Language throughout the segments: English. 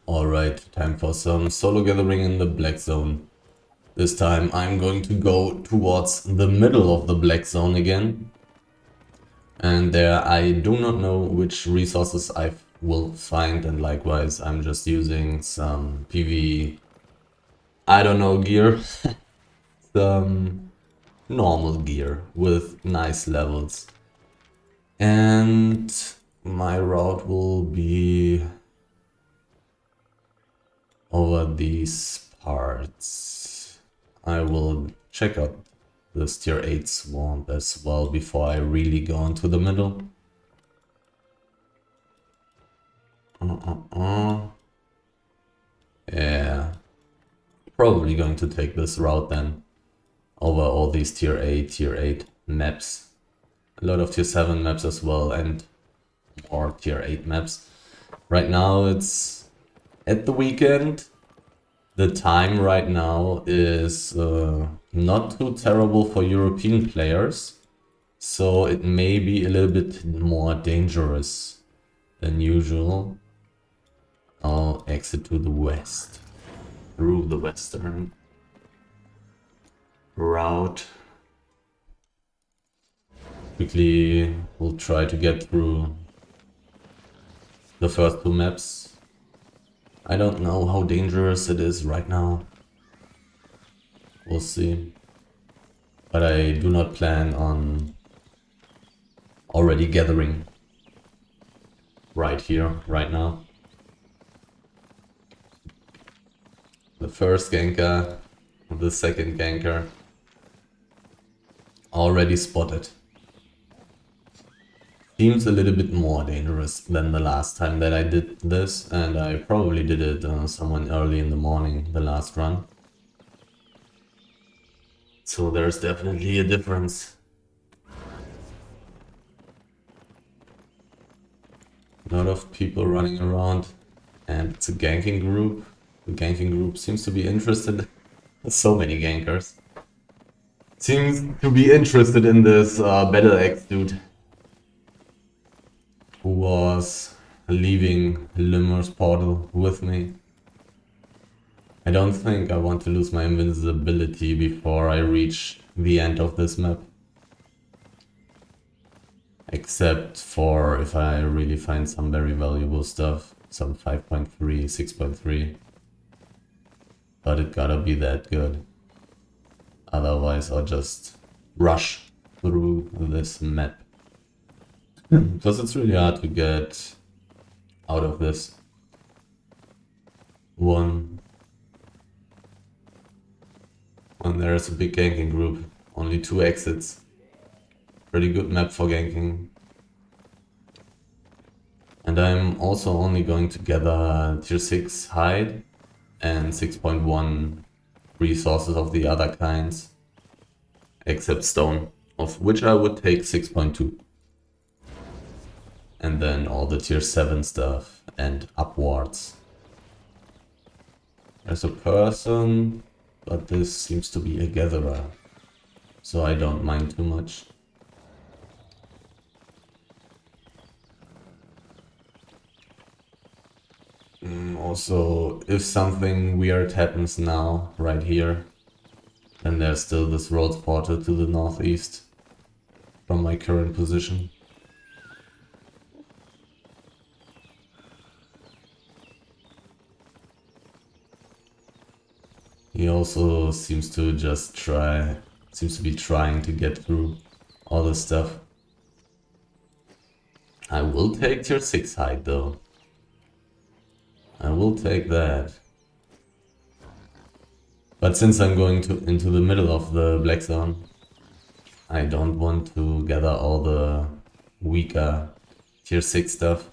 Alright, time for some solo gathering in the black zone. This time I'm going to go towards the middle of the black zone again. And there I do not know which resources I will find, and likewise I'm just using some PV, I don't know, gear. Some normal gear with nice levels. And my route will be over these parts. I will check out this tier 8 swamp as well before I really go into the middle. Yeah, probably going to take this route then over all these tier 8 maps. A lot of tier 7 maps as well, and more tier 8 maps. Right now it's at the weekend. The time right now is not too terrible for European players, so it may be a little bit more dangerous than usual. I'll exit to the west, through the western route. Quickly, we'll try to get through the first two maps. I don't know how dangerous it is right now. We'll see. But I do not plan on already gathering right here, right now. The first ganker, the second ganker, already spotted. Seems a little bit more dangerous than the last time that I did this, and I probably did it someone early in the morning, the last run. So there's definitely a difference. A lot of people running around, and it's a ganking group. The ganking group seems to be interested. So many gankers. Seems to be interested in this Battle Axe dude, who was leaving Limmer's portal with me. I don't think I want to lose my invincibility before I reach the end of this map. Except for if I really find some very valuable stuff, some 5.3, 6.3. But it gotta be that good. Otherwise I'll just rush through this map. Because it's really hard to get out of this one. When there's a big ganking group, only 2 exits. Pretty good map for ganking. And I'm also only going to gather tier 6 hide and 6.1 resources of the other kinds. Except stone, of which I would take 6.2. And then all the tier 7 stuff and upwards. There's a person, but this seems to be a gatherer, so I don't mind too much. Also, if something weird happens now, right here, then there's still this road portal to the northeast from my current position. He also seems to be trying to get through all this stuff. I will take tier 6 hide though. I will take that. But since I'm going into the middle of the black zone, I don't want to gather all the weaker tier 6 stuff.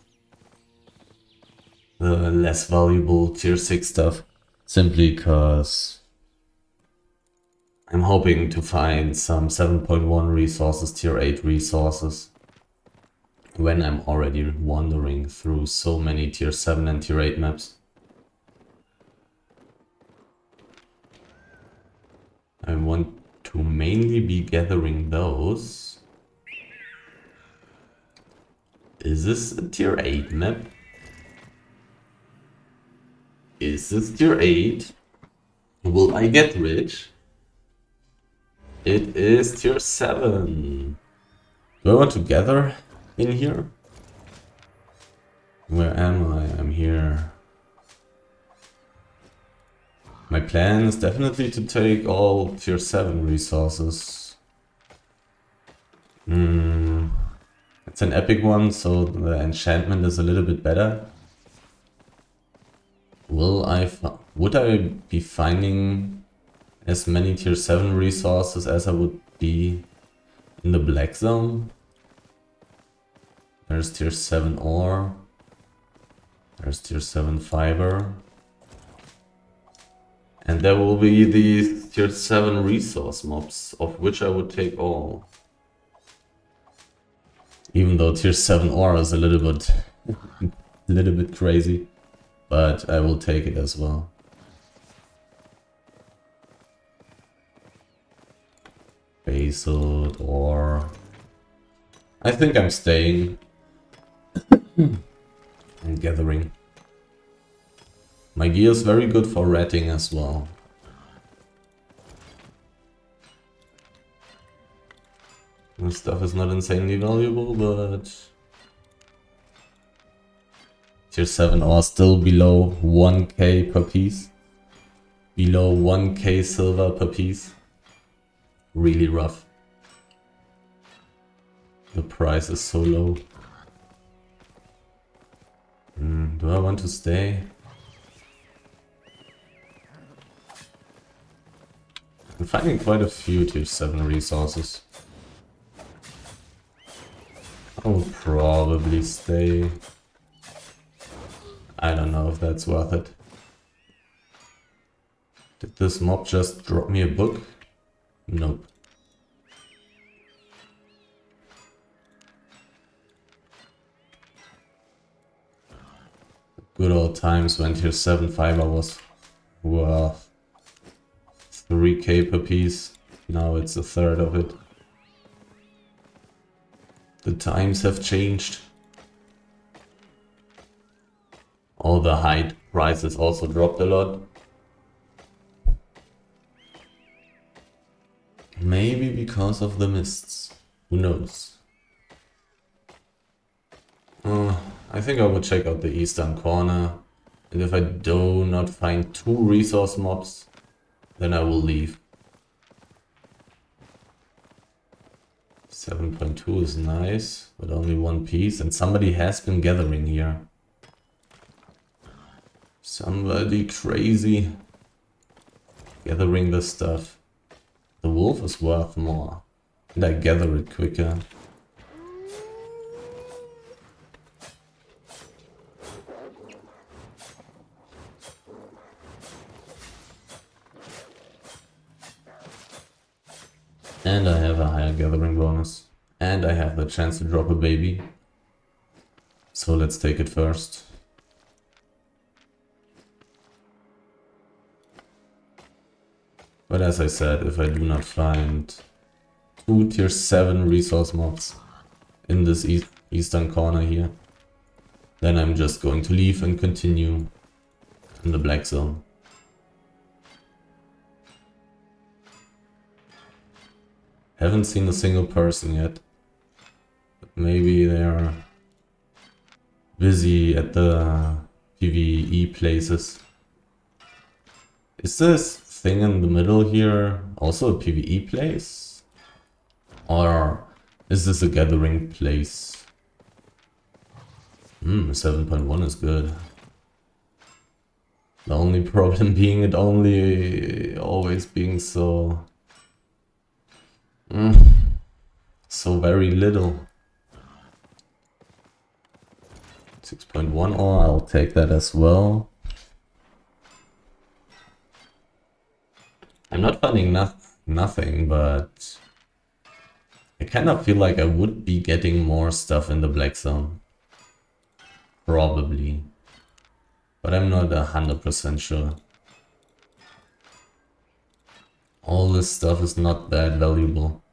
The less valuable tier 6 stuff. Simply because I'm hoping to find some 7.1 resources, tier 8 resources, when I'm already wandering through so many tier 7 and tier 8 maps. I want to mainly be gathering those. Is this a tier 8 map? Is this tier 8? Will I get rich? It is tier 7. Do I want to gather in here? Where am I? I'm here. My plan is definitely to take all tier 7 resources. It's an epic one, so the enchantment is a little bit better. Would I be finding as many tier 7 resources as I would be in the black zone? There's tier 7 ore. There's tier 7 fiber. And there will be these tier 7 resource mobs, of which I would take all. Even though tier 7 ore is a little bit crazy. But I will take it as well. Basalt ore. I think I'm staying. And gathering. My gear is very good for ratting as well. This stuff is not insanely valuable, but tier 7 are still below 1k per piece. Below 1k silver per piece. Really rough. The price is so low. Do I want to stay? I'm finding quite a few tier 7 resources. I will probably stay. I don't know if that's worth it. Did this mob just drop me a book? Nope. Good old times when tier 7 fiber was worth 3k per piece. Now it's a third of it. The times have changed. All the hide prices also dropped a lot. Maybe because of the mists. Who knows? I think I would check out the eastern corner. And if I do not find 2 resource mobs, then I will leave. 7.2 is nice, but only 1 piece. And somebody has been gathering here. Somebody crazy gathering this stuff. The wolf is worth more. And I gather it quicker. And I have a higher gathering bonus. And I have the chance to drop a baby. So let's take it first. But as I said, if I do not find 2 tier 7 resource mobs in this eastern corner here, then I'm just going to leave and continue in the black zone. Haven't seen a single person yet. But maybe they're busy at the PvE places. Is this thing in the middle here also a PvE place? Or is this a gathering place? 7.1 is good. The only problem being it always being so... so very little. 6.1 ore, I'll take that as well. I'm not finding nothing, but I kind of feel like I would be getting more stuff in the black zone. Probably. But I'm not 100% sure. All this stuff is not that valuable.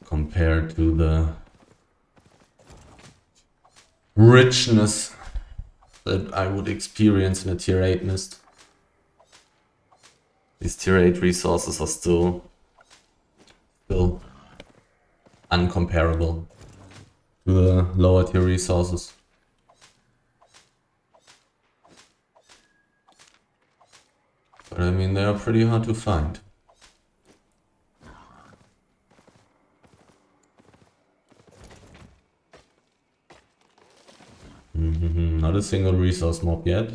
compared to the richness that I would experience in a tier 8 mist. These tier 8 resources are still uncomparable to the lower tier resources. But I mean, they are pretty hard to find. Not a single resource mob yet.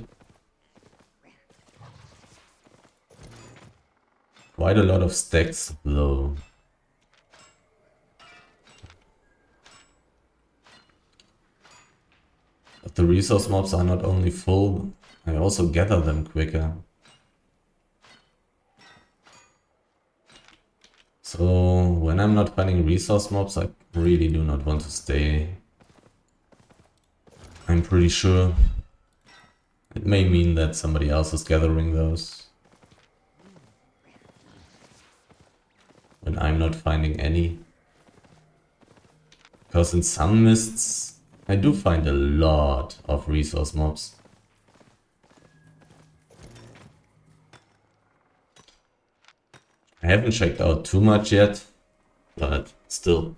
Quite a lot of stacks though. But the resource mobs are not only full, I also gather them quicker. So when I'm not finding resource mobs, I really do not want to stay. I'm pretty sure it may mean that somebody else is gathering those. When I'm not finding any. Because in some mists, I do find a lot of resource mobs. I haven't checked out too much yet, but still,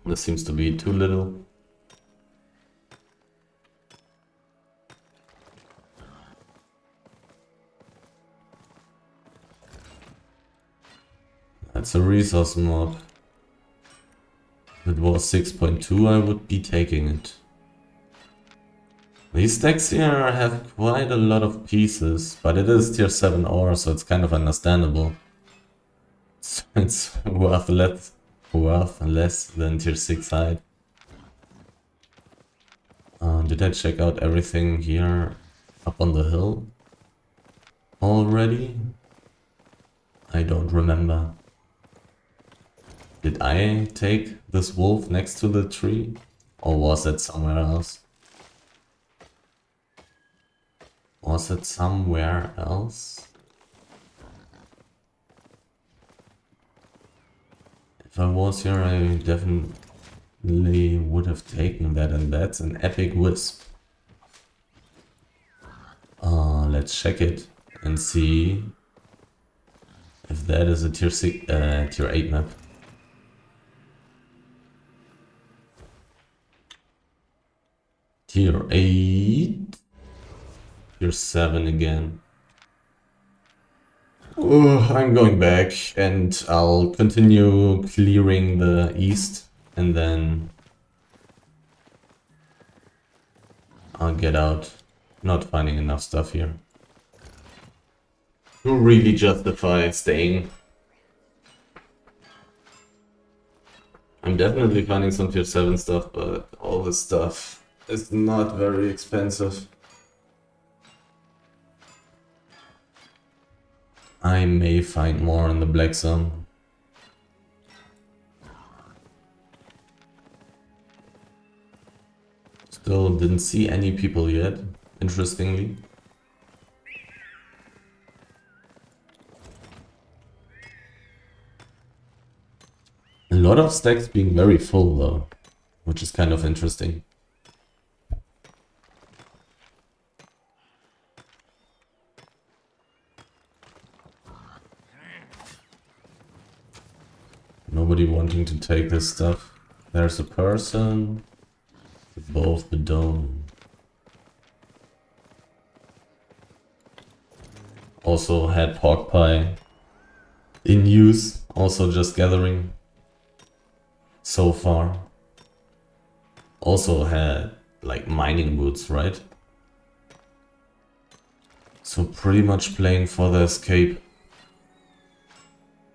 this seems to be too little. That's a resource mob. If it was 6.2, I would be taking it. These stacks here have quite a lot of pieces, but it is tier 7 ore, so it's kind of understandable. It's worth less than tier 6 hide. Did I check out everything here up on the hill already? I don't remember. Did I take this wolf next to the tree? Or was it somewhere else? Was it somewhere else? If I was here, I definitely would have taken that, and that's an epic wisp. Let's check it and see if that is a tier 8 map. Tier 8. Tier 7 again. I'm going back and I'll continue clearing the east and then I'll get out. Not finding enough stuff here to really justify staying. I'm definitely finding some tier 7 stuff, but all this stuff is not very expensive. I may find more in the black zone. Still didn't see any people yet, interestingly. A lot of stacks being very full though, which is kind of interesting. Nobody wanting to take this stuff. There's a person above the dome. Also had pork pie in use, also just gathering so far. Also had like mining boots, right? So pretty much playing for the escape.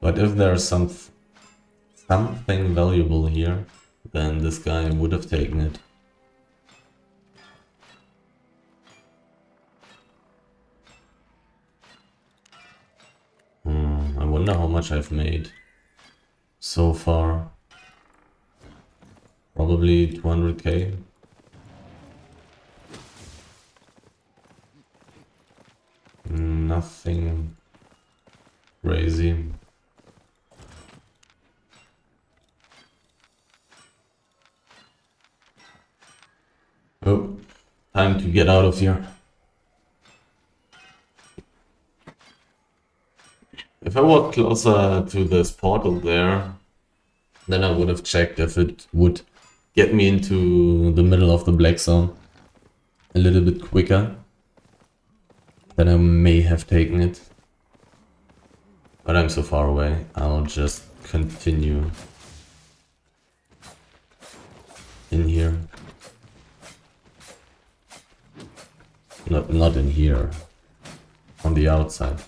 But if there's something valuable here, then this guy would have taken it. I wonder how much I've made so far. Probably 200k. Nothing crazy. Oh, time to get out of here. If I walked closer to this portal there, then I would have checked if it would get me into the middle of the black zone a little bit quicker. Then I may have taken it. But I'm so far away, I'll just continue in here. Not in here. On the outside.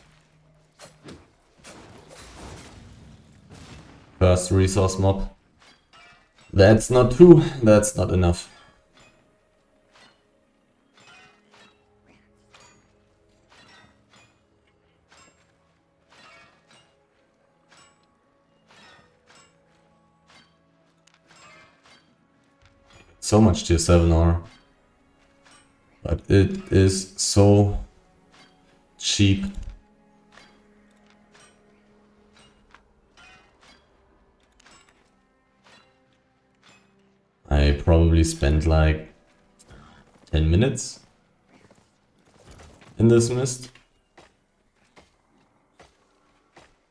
First resource mob. That's not true, that's not enough. So much tier 7 ore. But it is so cheap. I probably spent like 10 minutes in this mist.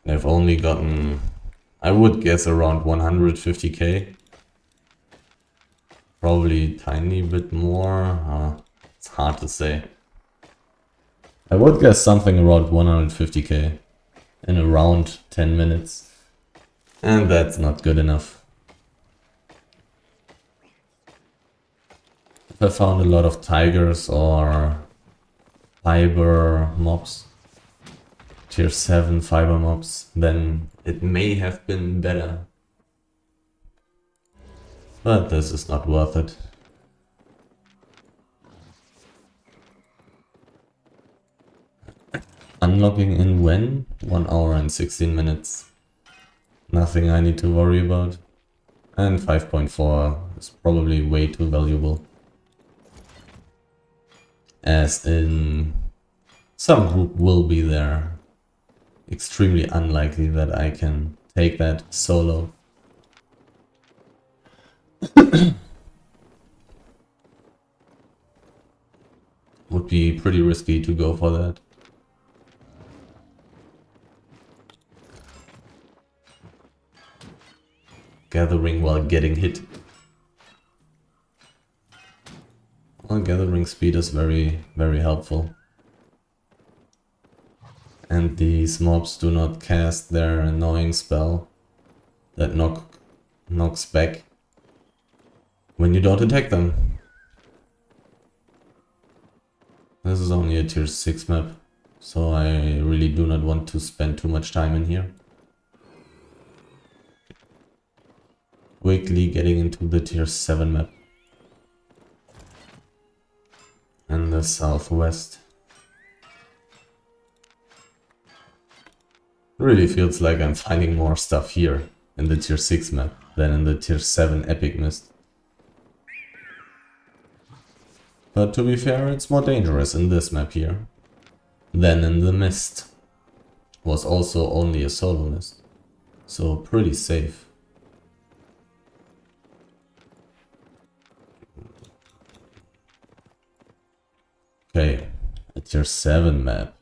I've only gotten, I would guess, around 150k. Probably tiny bit more. It's hard to say. I would guess something around 150k in around 10 minutes. And that's not good enough. If I found a lot of tigers or fiber mobs, tier 7 fiber mobs, then it may have been better. But this is not worth it. Unlocking in when? 1 hour and 16 minutes. Nothing I need to worry about. And 5.4 is probably way too valuable. As in, some group will be there. Extremely unlikely that I can take that solo. Would be pretty risky to go for that. Gathering while getting hit. Well, gathering speed is very, very helpful. And these mobs do not cast their annoying spell that knocks back when you don't attack them. This is only a tier 6 map, so I really do not want to spend too much time in here. Quickly getting into the tier 7 map. And the southwest. Really feels like I'm finding more stuff here in the tier 6 map than in the tier 7 epic mist. But to be fair, it's more dangerous in this map here than in the mist. Was also only a solo mist, so pretty safe. Okay, a tier 7 map.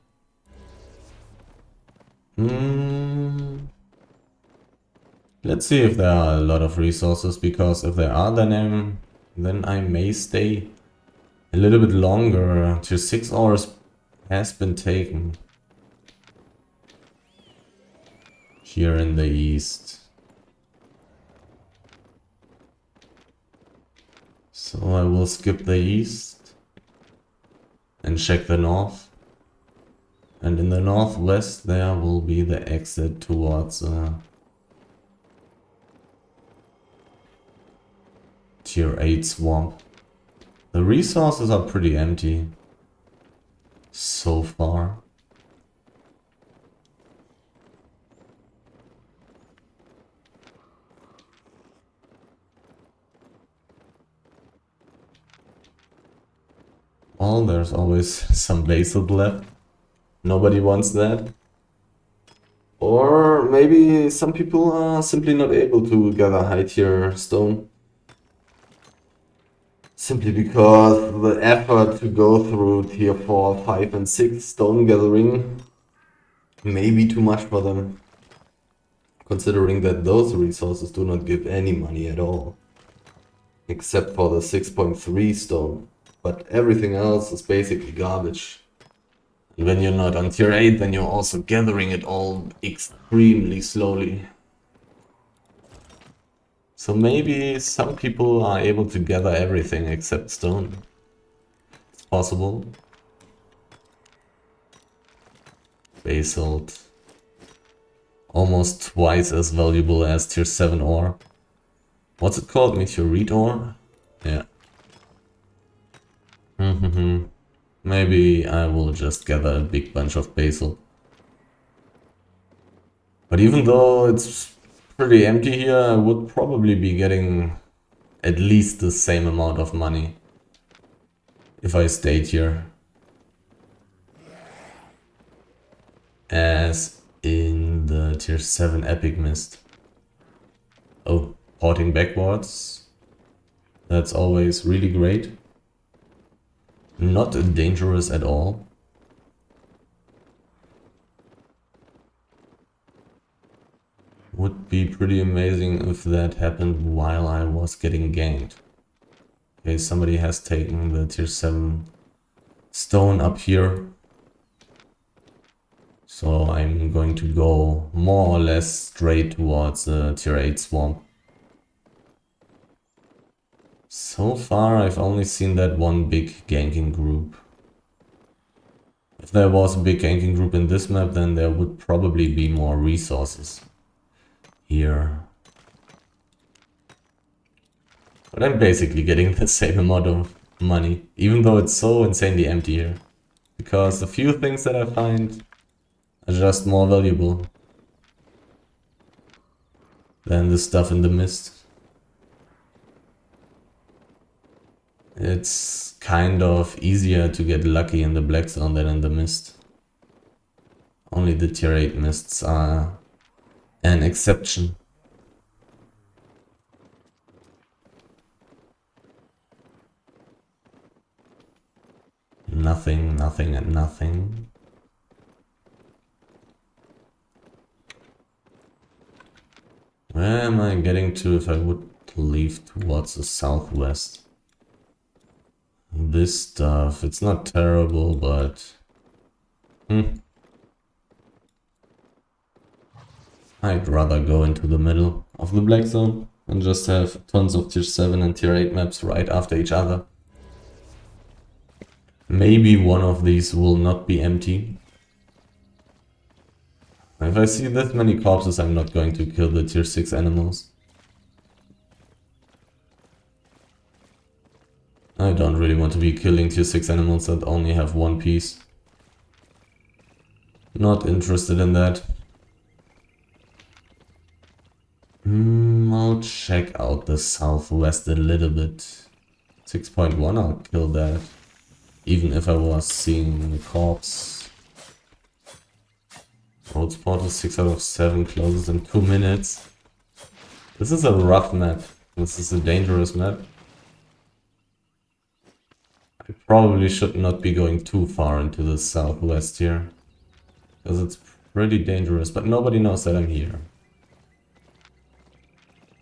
Let's see if there are a lot of resources, because if there are, then I may stay a little bit longer. Tier 6 hours has been taken here in the east. So I will skip the east and check the north. And in the northwest there will be the exit towards tier 8 swamp. The resources are pretty empty so far. Well, there's always some basalt left. Nobody wants that. Or maybe some people are simply not able to gather high tier stone. Simply because the effort to go through tier 4, 5 and 6 stone gathering may be too much for them, considering that those resources do not give any money at all, except for the 6.3 stone, but everything else is basically garbage. And when you're not on tier 8, then you're also gathering it all extremely slowly. So maybe some people are able to gather everything except stone. It's possible. Basalt. Almost twice as valuable as tier 7 ore. What's it called? Meteorite ore? Yeah. Maybe I will just gather a big bunch of basalt. But even though it's pretty empty here, I would probably be getting at least the same amount of money if I stayed here as in the tier 7 epic mist. Oh, porting backwards. That's always really great. Not dangerous at all. Would be pretty amazing if that happened while I was getting ganked. Okay, somebody has taken the tier 7 stone up here. So I'm going to go more or less straight towards the tier 8 swamp. So far I've only seen that one big ganking group. If there was a big ganking group in this map, then there would probably be more resources here. But I'm basically getting the same amount of money, even though it's so insanely empty here. Because the few things that I find are just more valuable than the stuff in the mist. It's kind of easier to get lucky in the black zone than in the mist. Only the tier 8 mists are an exception. Nothing, nothing and nothing. Where am I getting to if I would leave towards the southwest? This stuff, it's not terrible, but... I'd rather go into the middle of the black zone and just have tons of tier 7 and tier 8 maps right after each other. Maybe one of these will not be empty. If I see that many corpses, I'm not going to kill the tier 6 animals. I don't really want to be killing tier 6 animals that only have one piece. Not interested in that. I'll check out the southwest a little bit. 6.1, I'll kill that. Even if I was seeing the corpse. Road spot is 6 out of 7, closes in 2 minutes. This is a rough map. This is a dangerous map. I probably should not be going too far into the southwest here. Because it's pretty dangerous, but nobody knows that I'm here.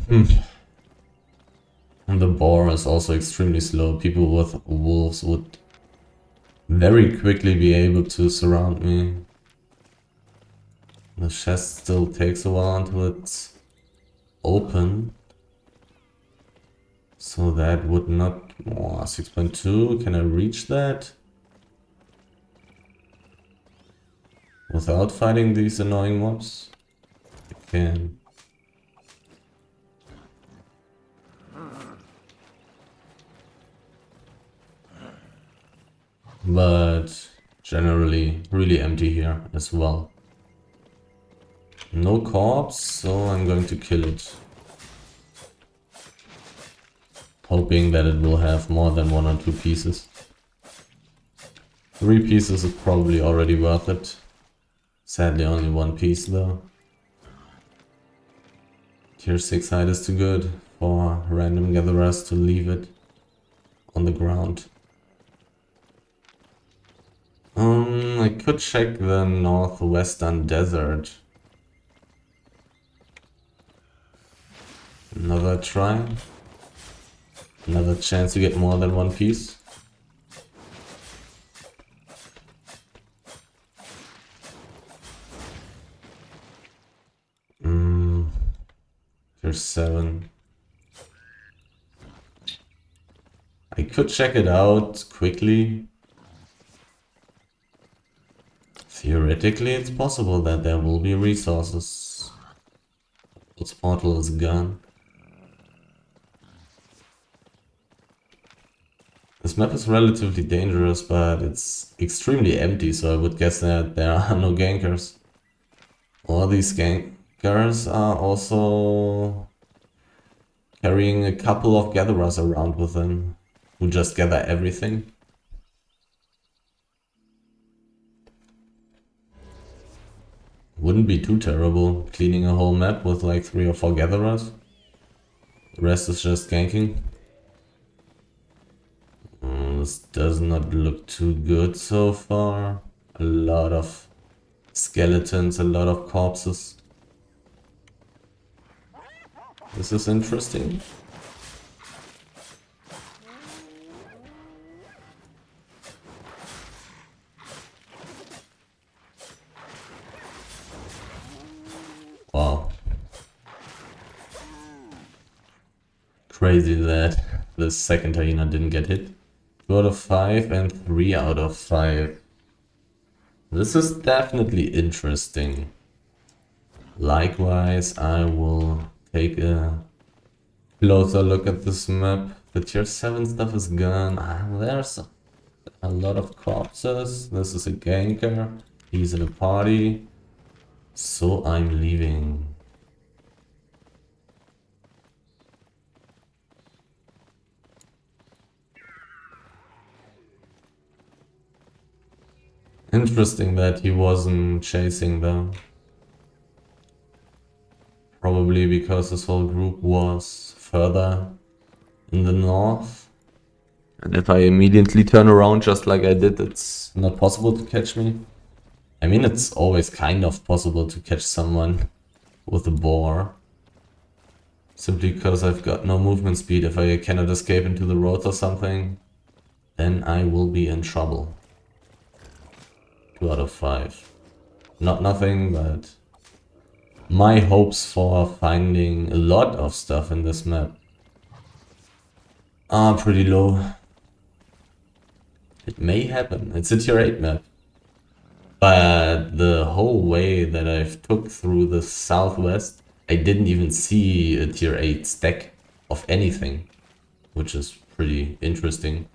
And the boar is also extremely slow. People with wolves would very quickly be able to surround me. The chest still takes a while until it's open. So that would not... Oh, 6.2, can I reach that? Without fighting these annoying mobs? I can. But generally really empty here as well. No corpse, so I'm going to kill it. Hoping that it will have more than 1 or 2 pieces. 3 pieces is probably already worth it. Sadly only 1 piece though. Tier 6 hide is too good for random gatherers to leave it. on the ground. I could check the northwestern desert. Another try. Another chance to get more than one piece. There's 7. I could check it out quickly. Theoretically, it's possible that there will be resources. This portal is gone. This map is relatively dangerous, but it's extremely empty, so I would guess that there are no gankers. All these gankers are also carrying a couple of gatherers around with them, who just gather everything. Wouldn't be too terrible, cleaning a whole map with like 3 or 4 gatherers. The rest is just ganking. This does not look too good so far. A lot of skeletons, a lot of corpses. This is interesting. Wow. Crazy that the second hyena didn't get hit. 2 out of 5 and 3 out of 5. This is definitely interesting. Likewise, I will take a closer look at this map. The tier 7 stuff is gone. There's a lot of corpses. This is a ganker. He's in a party. So I'm leaving. Interesting that he wasn't chasing them. Probably because this whole group was further in the north. And if I immediately turn around just like I did, it's not possible to catch me. I mean, it's always kind of possible to catch someone with a boar. Simply because I've got no movement speed. If I cannot escape into the road or something, then I will be in trouble. 2 out of 5. Not nothing, but my hopes for finding a lot of stuff in this map are pretty low. It may happen. It's a tier 8 map. But the whole way that I've took through the southwest, I didn't even see a tier 8 stack of anything, which is pretty interesting.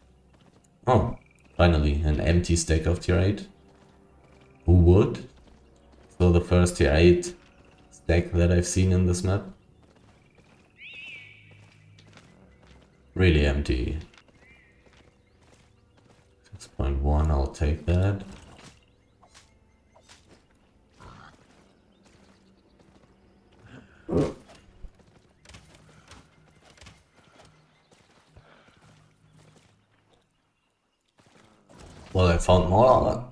Oh, finally, an empty stack of tier 8. Who would? So the first tier 8 stack that I've seen in this map. Really empty. 6.1, I'll take that. Well, I found more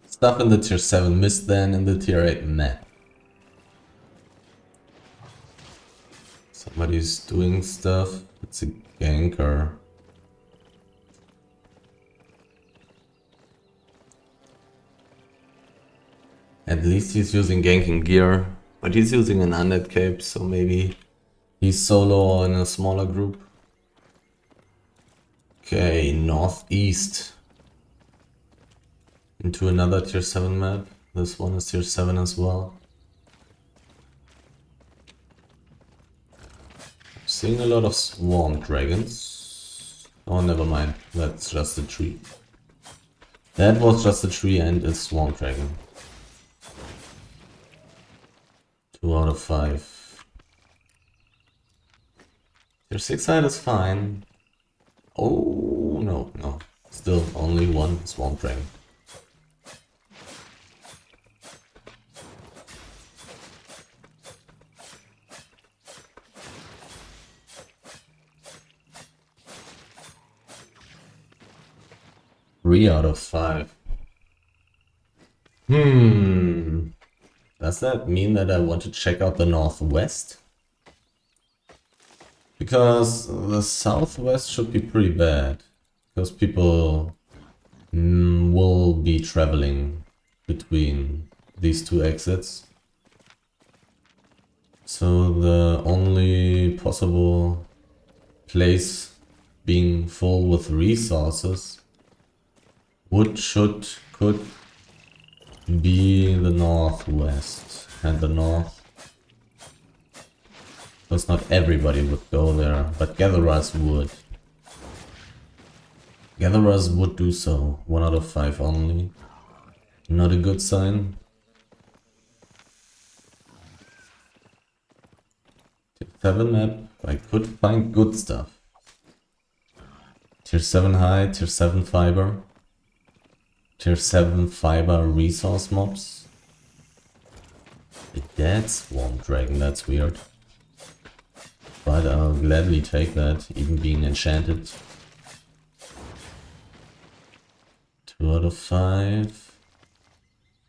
stuff in the tier 7 mist than in the tier 8 map. Somebody's doing stuff. It's a ganker. At least he's using ganking gear, but he's using an undead cape, so maybe he's solo or in a smaller group. Okay, northeast. Into another tier 7 map. This one is tier 7 as well. Seeing a lot of swarm dragons. Oh, never mind. That's just a tree. That was just a tree and a swarm dragon. 2 out of 5. Tier 6 side is fine. Oh, no. Still only one swarm dragon. 3 out of 5. Does that mean that I want to check out the northwest? Because the southwest should be pretty bad. Because people will be traveling between these two exits. So the only possible place being full with resources could be the northwest and the north. Because not everybody would go there, but gatherers would. Gatherers would do so. 1 out of 5 only. Not a good sign. Tier 7 map, I could find good stuff. Tier 7 high, Tier 7 fiber. Tier 7 fiber resource mobs. A dead swarm dragon, that's weird. But I'll gladly take that, even being enchanted. 2 out of 5.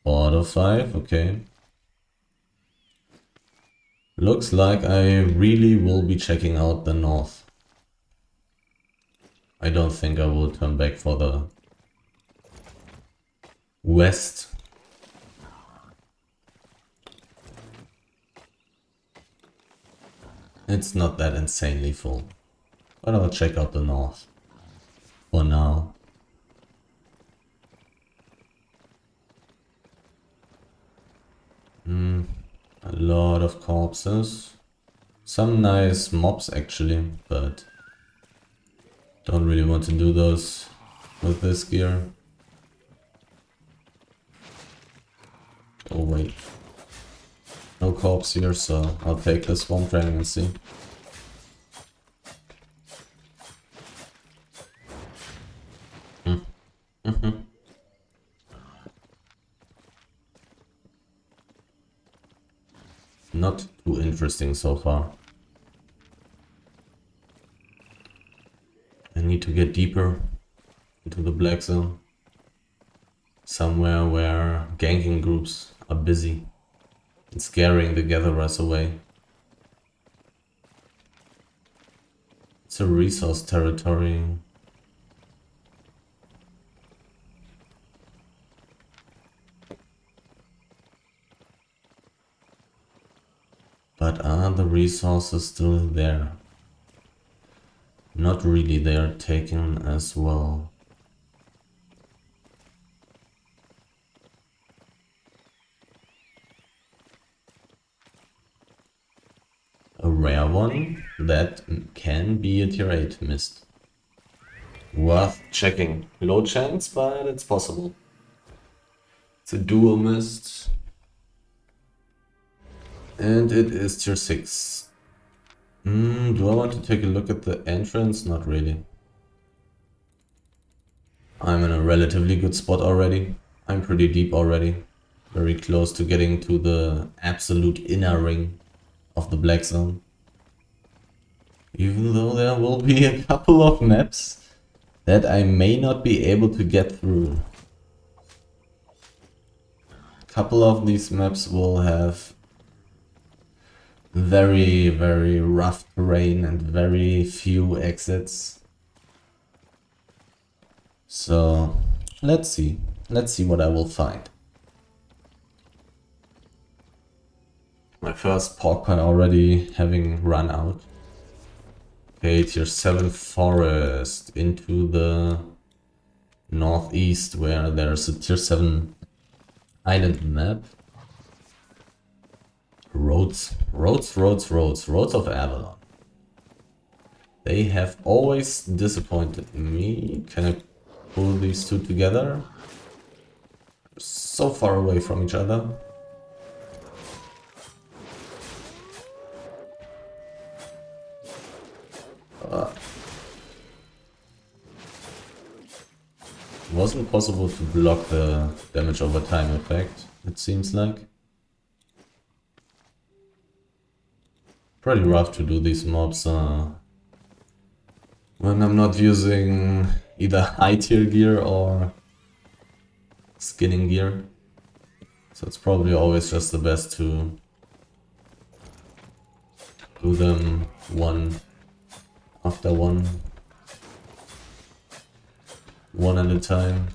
4 out of 5, okay. Looks like I really will be checking out the north. I don't think I will turn back for the west. It's not that insanely full. But I'll check out the north. For now. A lot of corpses. Some nice mobs actually, but don't really want to do those with this gear. Oh wait. No corpse here, so I'll take this swamp dragon and see. Not too interesting so far. I need to get deeper into the black zone. Somewhere where ganking groups are busy and scaring the gatherers away. It's a resource territory. But are the resources still there? Not really, they are taken as well. A rare one that can be a tier 8 mist. Worth checking. Low chance, but it's possible. It's a dual mist. And it is tier 6. Do I want to take a look at the entrance? Not really. I'm in a relatively good spot already. I'm pretty deep already. Very close to getting to the absolute inner ring of the black zone. Even though there will be a couple of maps that I may not be able to get through. A couple of these maps will have very, very rough terrain and very few exits. So let's see what I will find. My first pork pie already having run out. Okay, tier 7 forest into the northeast where there's a tier 7 island map. Roads of Avalon. They have always disappointed me. Can I pull these two together? They're so far away from each other. Wasn't possible to block the damage over time effect, it seems like. Pretty rough to do these mobs when I'm not using either high tier gear or skinning gear. So it's probably always just the best to do them one after one at a time.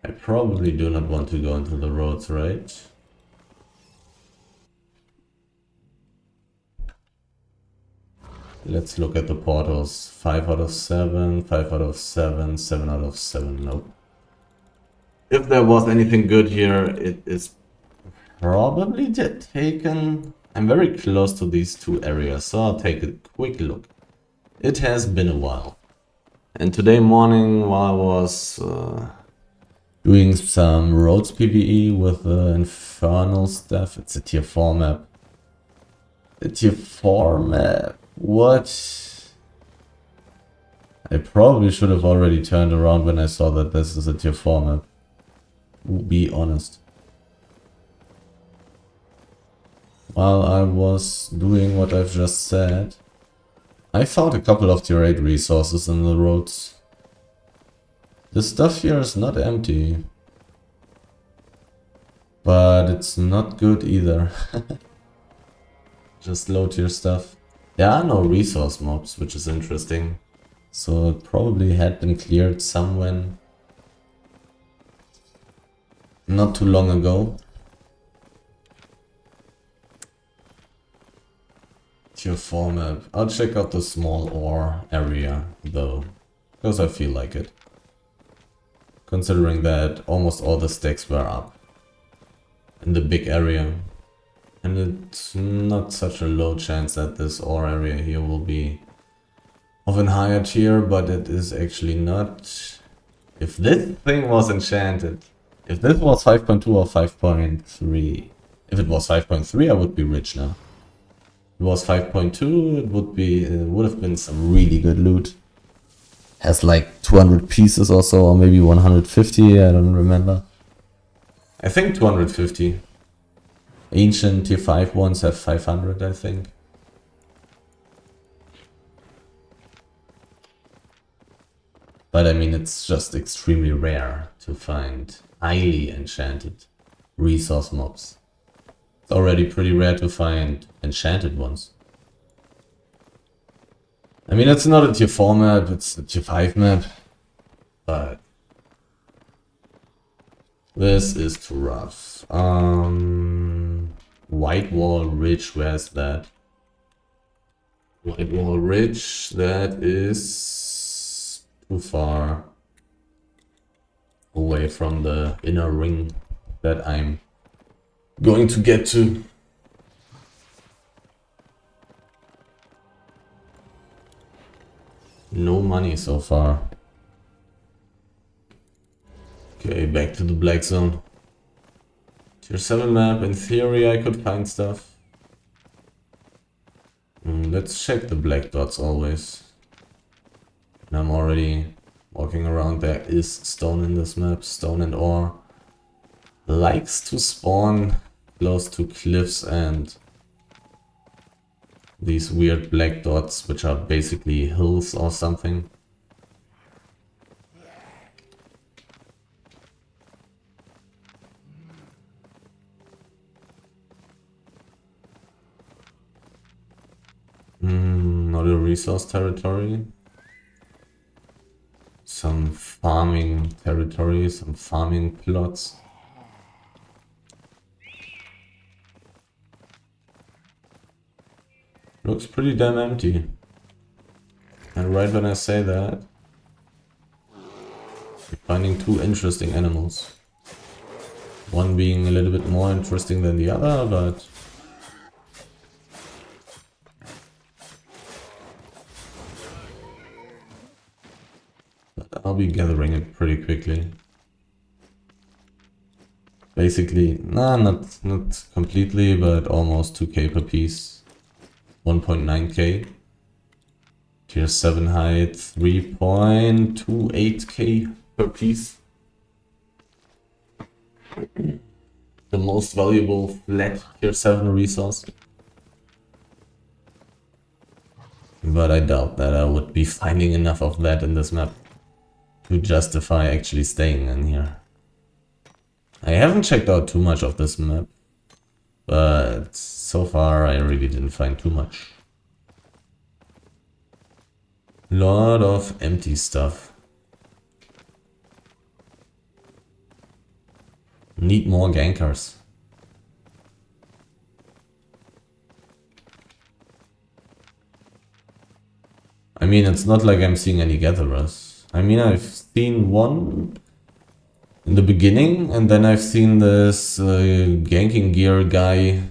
I probably do not want to go into the roads, right? Let's look at the portals. 5 out of 7, 5 out of 7, 7 out of 7. Nope. If there was anything good here, it is probably taken. I'm very close to these two areas, so I'll take a quick look. It has been a while. And today morning, while I was doing some roads PvE with the infernal stuff, it's a tier 4 map. A tier 4 map? What? I probably should have already turned around when I saw that this is a tier 4 map. Be honest. While I was doing what I've just said, I found a couple of tier 8 resources in the roads. The stuff here is not empty. But it's not good either. Just low tier stuff. There are no resource mobs, which is interesting. So it probably had been cleared somewhere not too long ago. Tier 4 map. I'll check out the small ore area though, because I feel like it. Considering that almost all the stacks were up in the big area. And it's not such a low chance that this ore area here will be of a higher tier, but it is actually not. If this thing was enchanted, if this was 5.2 or 5.3, if it was 5.3 I would be rich now. If it was 5.2 it would have been some really good loot. Has like 200 pieces or so, or maybe 150, I don't remember. I think 250. Ancient tier 5 ones have 500, I think. But I mean, it's just extremely rare to find highly enchanted resource mobs. It's already pretty rare to find enchanted ones. I mean, it's not a tier 4 map, it's a tier 5 map. But this is too rough. White Wall Ridge, where's that? White Wall Ridge, that is too far away from the inner ring that I'm going to get to. No money so far. Okay, back to the black zone. Tier 7 map, in theory I could find stuff. Let's check the black dots always. And I'm already walking around. There is stone in this map, stone and ore. Likes to spawn close to cliffs and these weird black dots, which are basically hills or something. Not a resource territory. Some farming territory, some farming plots. Looks pretty damn empty. And right when I say that, I'm finding two interesting animals. One being a little bit more interesting than the other, but I'll be gathering it pretty quickly. Basically, not completely, but almost 2k per piece. 1.9k. Tier 7 height, 3.28k per piece. The most valuable flat tier 7 resource. But I doubt that I would be finding enough of that in this map to justify actually staying in here. I haven't checked out too much of this map, but so far I really didn't find too much. Lot of empty stuff. Need more gankers. I mean, it's not like I'm seeing any gatherers. I mean, I've seen one in the beginning, and then I've seen this ganking gear guy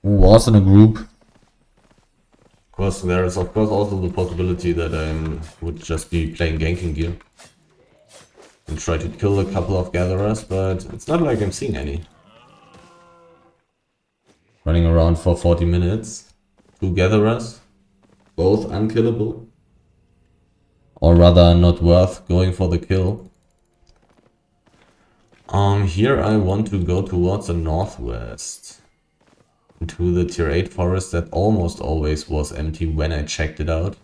who was in a group. Of course, there is of course also the possibility that I would just be playing ganking gear and try to kill a couple of gatherers, but it's not like I'm seeing any. Running around for 40 minutes. 2 gatherers. Both unkillable. Or rather not worth going for the kill. Here I want to go towards the northwest. To the tier 8 forest that almost always was empty when I checked it out.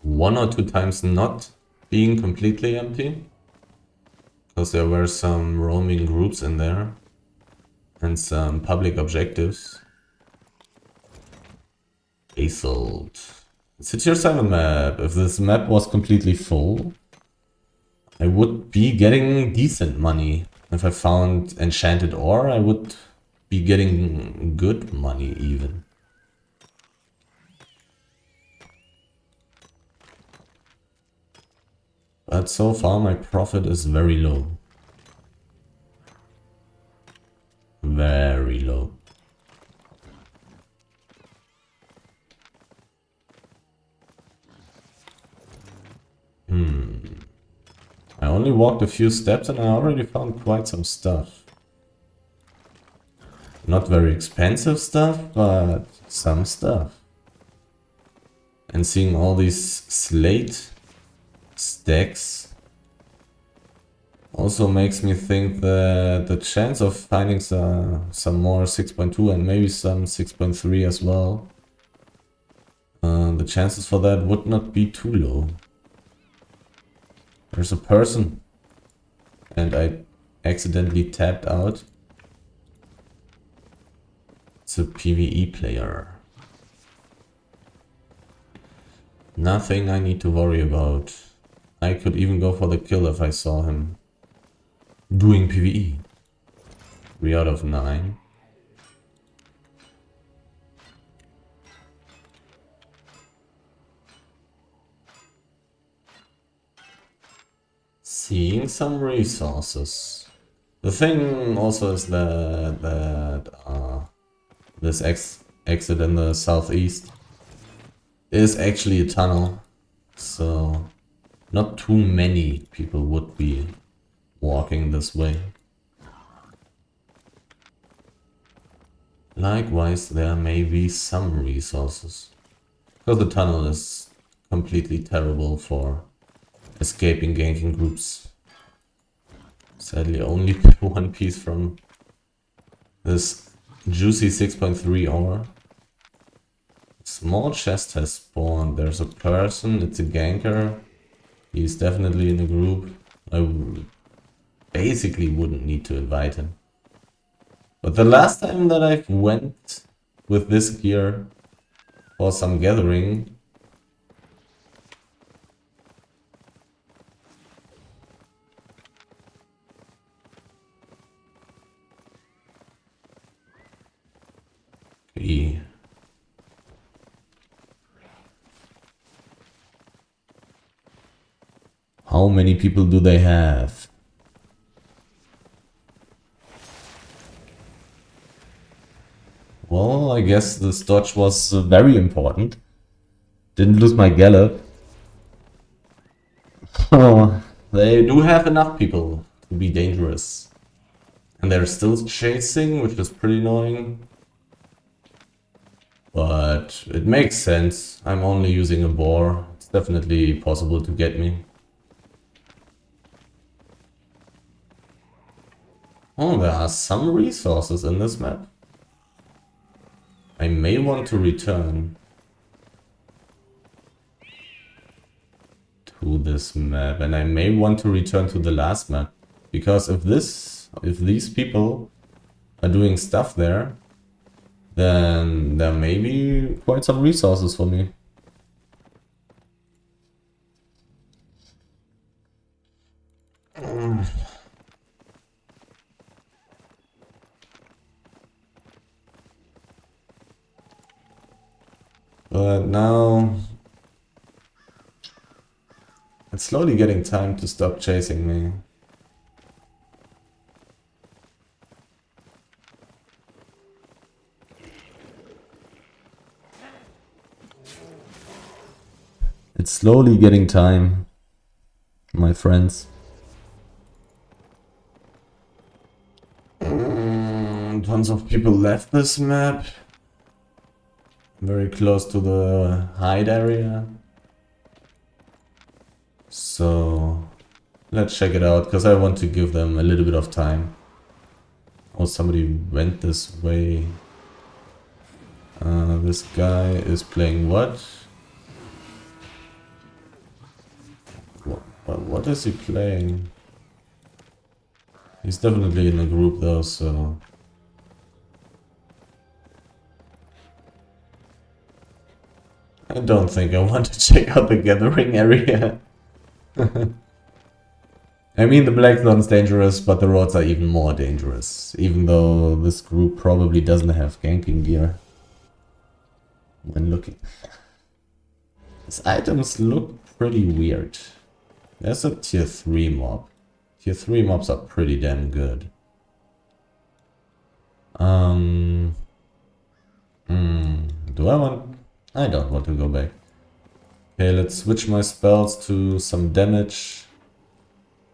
1 or 2 times not being completely empty. Because there were some roaming groups in there. And some public objectives. Basalt. It's a tier 7 map. If this map was completely full, I would be getting decent money. If I found enchanted ore, I would be getting good money even. But so far my profit is very low. Very low. I only walked a few steps and I already found quite some stuff. Not very expensive stuff, but some stuff. And seeing all these slate stacks also makes me think that the chance of finding some more 6.2 and maybe some 6.3 as well, the chances for that would not be too low. There's a person and I accidentally tapped out. It's a PvE player. Nothing I need to worry about. I could even go for the kill if I saw him doing PvE. 3 out of 9. Seeing some resources. The thing also is that this exit in the southeast is actually a tunnel, so not too many people would be walking this way. Likewise, there may be some resources, because the tunnel is completely terrible for escaping ganking groups. Sadly, only one piece from this juicy 6.3 ore. Small chest has spawned. There's a person, it's a ganker. He's definitely in a group. I basically wouldn't need to invite him. But the last time that I went with this gear for some gathering, how many people do they have? Well, I guess this dodge was very important. Didn't lose my gallop. Oh, they do have enough people to be dangerous. And they're still chasing, which is pretty annoying. But it makes sense. I'm only using a boar. It's definitely possible to get me. Oh, there are some resources in this map. I may want to return to this map, and I may want to return to the last map, because if these people are doing stuff there, then there may be quite some resources for me. But now it's slowly getting time to stop chasing me. It's slowly getting time, my friends. Tons of people left this map. Very close to the hide area. So let's check it out, because I want to give them a little bit of time. Oh, somebody went this way. This guy is playing what? What is he playing? He's definitely in a group though, so... I don't think I want to check out the gathering area. I mean, the Blackthorn's dangerous, but the roads are even more dangerous. Even though this group probably doesn't have ganking gear. When looking... These items look pretty weird. There's a tier 3 mob. Tier 3 mobs are pretty damn good. Do I want... I don't want to go back. Okay, let's switch my spells to some damage.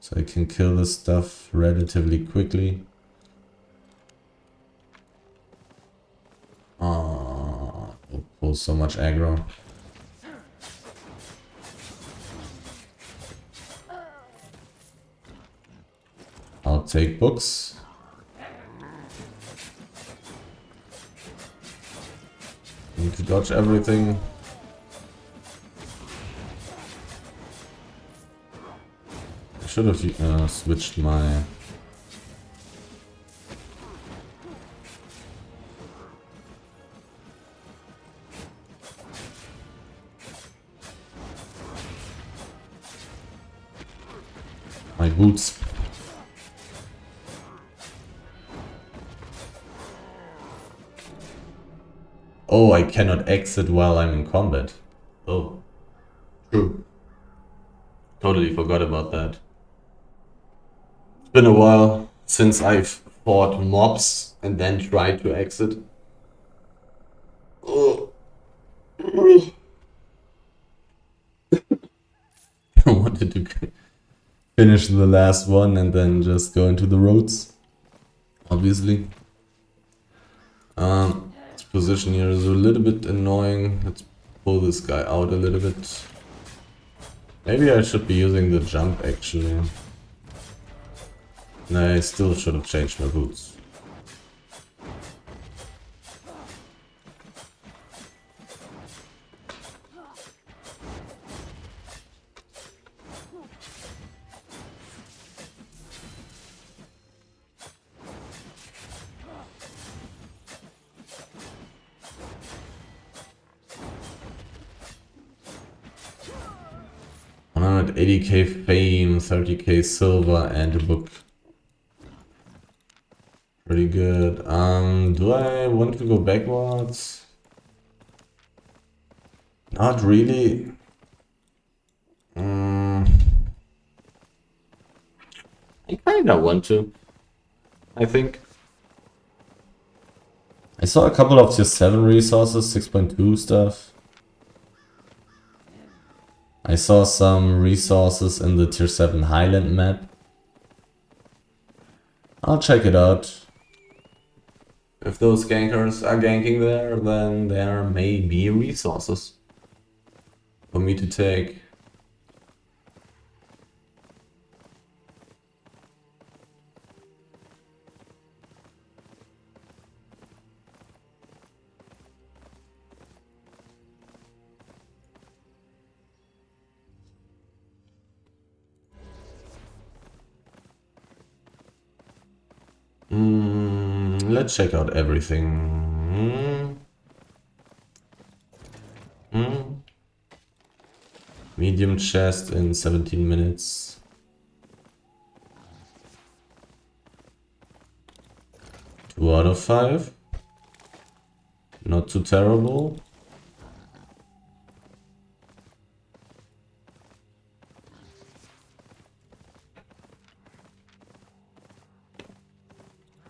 So I can kill this stuff relatively quickly. It pulls so much aggro. I'll take books. Need to dodge everything. I should have switched my... my boots. Oh, I cannot exit while I'm in combat. Oh, true. Totally forgot about that. It's been a while since I've fought mobs and then tried to exit. Oh. I wanted to finish the last one and then just go into the roads. Obviously. This position here is a little bit annoying. Let's pull this guy out a little bit. Maybe I should be using the jump actually. No, I still should have changed my boots. $180k fame, 30k silver, and a book. Pretty good. Do I want to go backwards? Not really. I kinda want to. I think. I saw a couple of tier 7 resources, 6.2 stuff. I saw some resources in the tier 7 Highland map. I'll check it out. If those gankers are ganking there, then there may be resources for me to take. Let's check out everything. Medium chest in 17 minutes. Two out of 5. Not too terrible.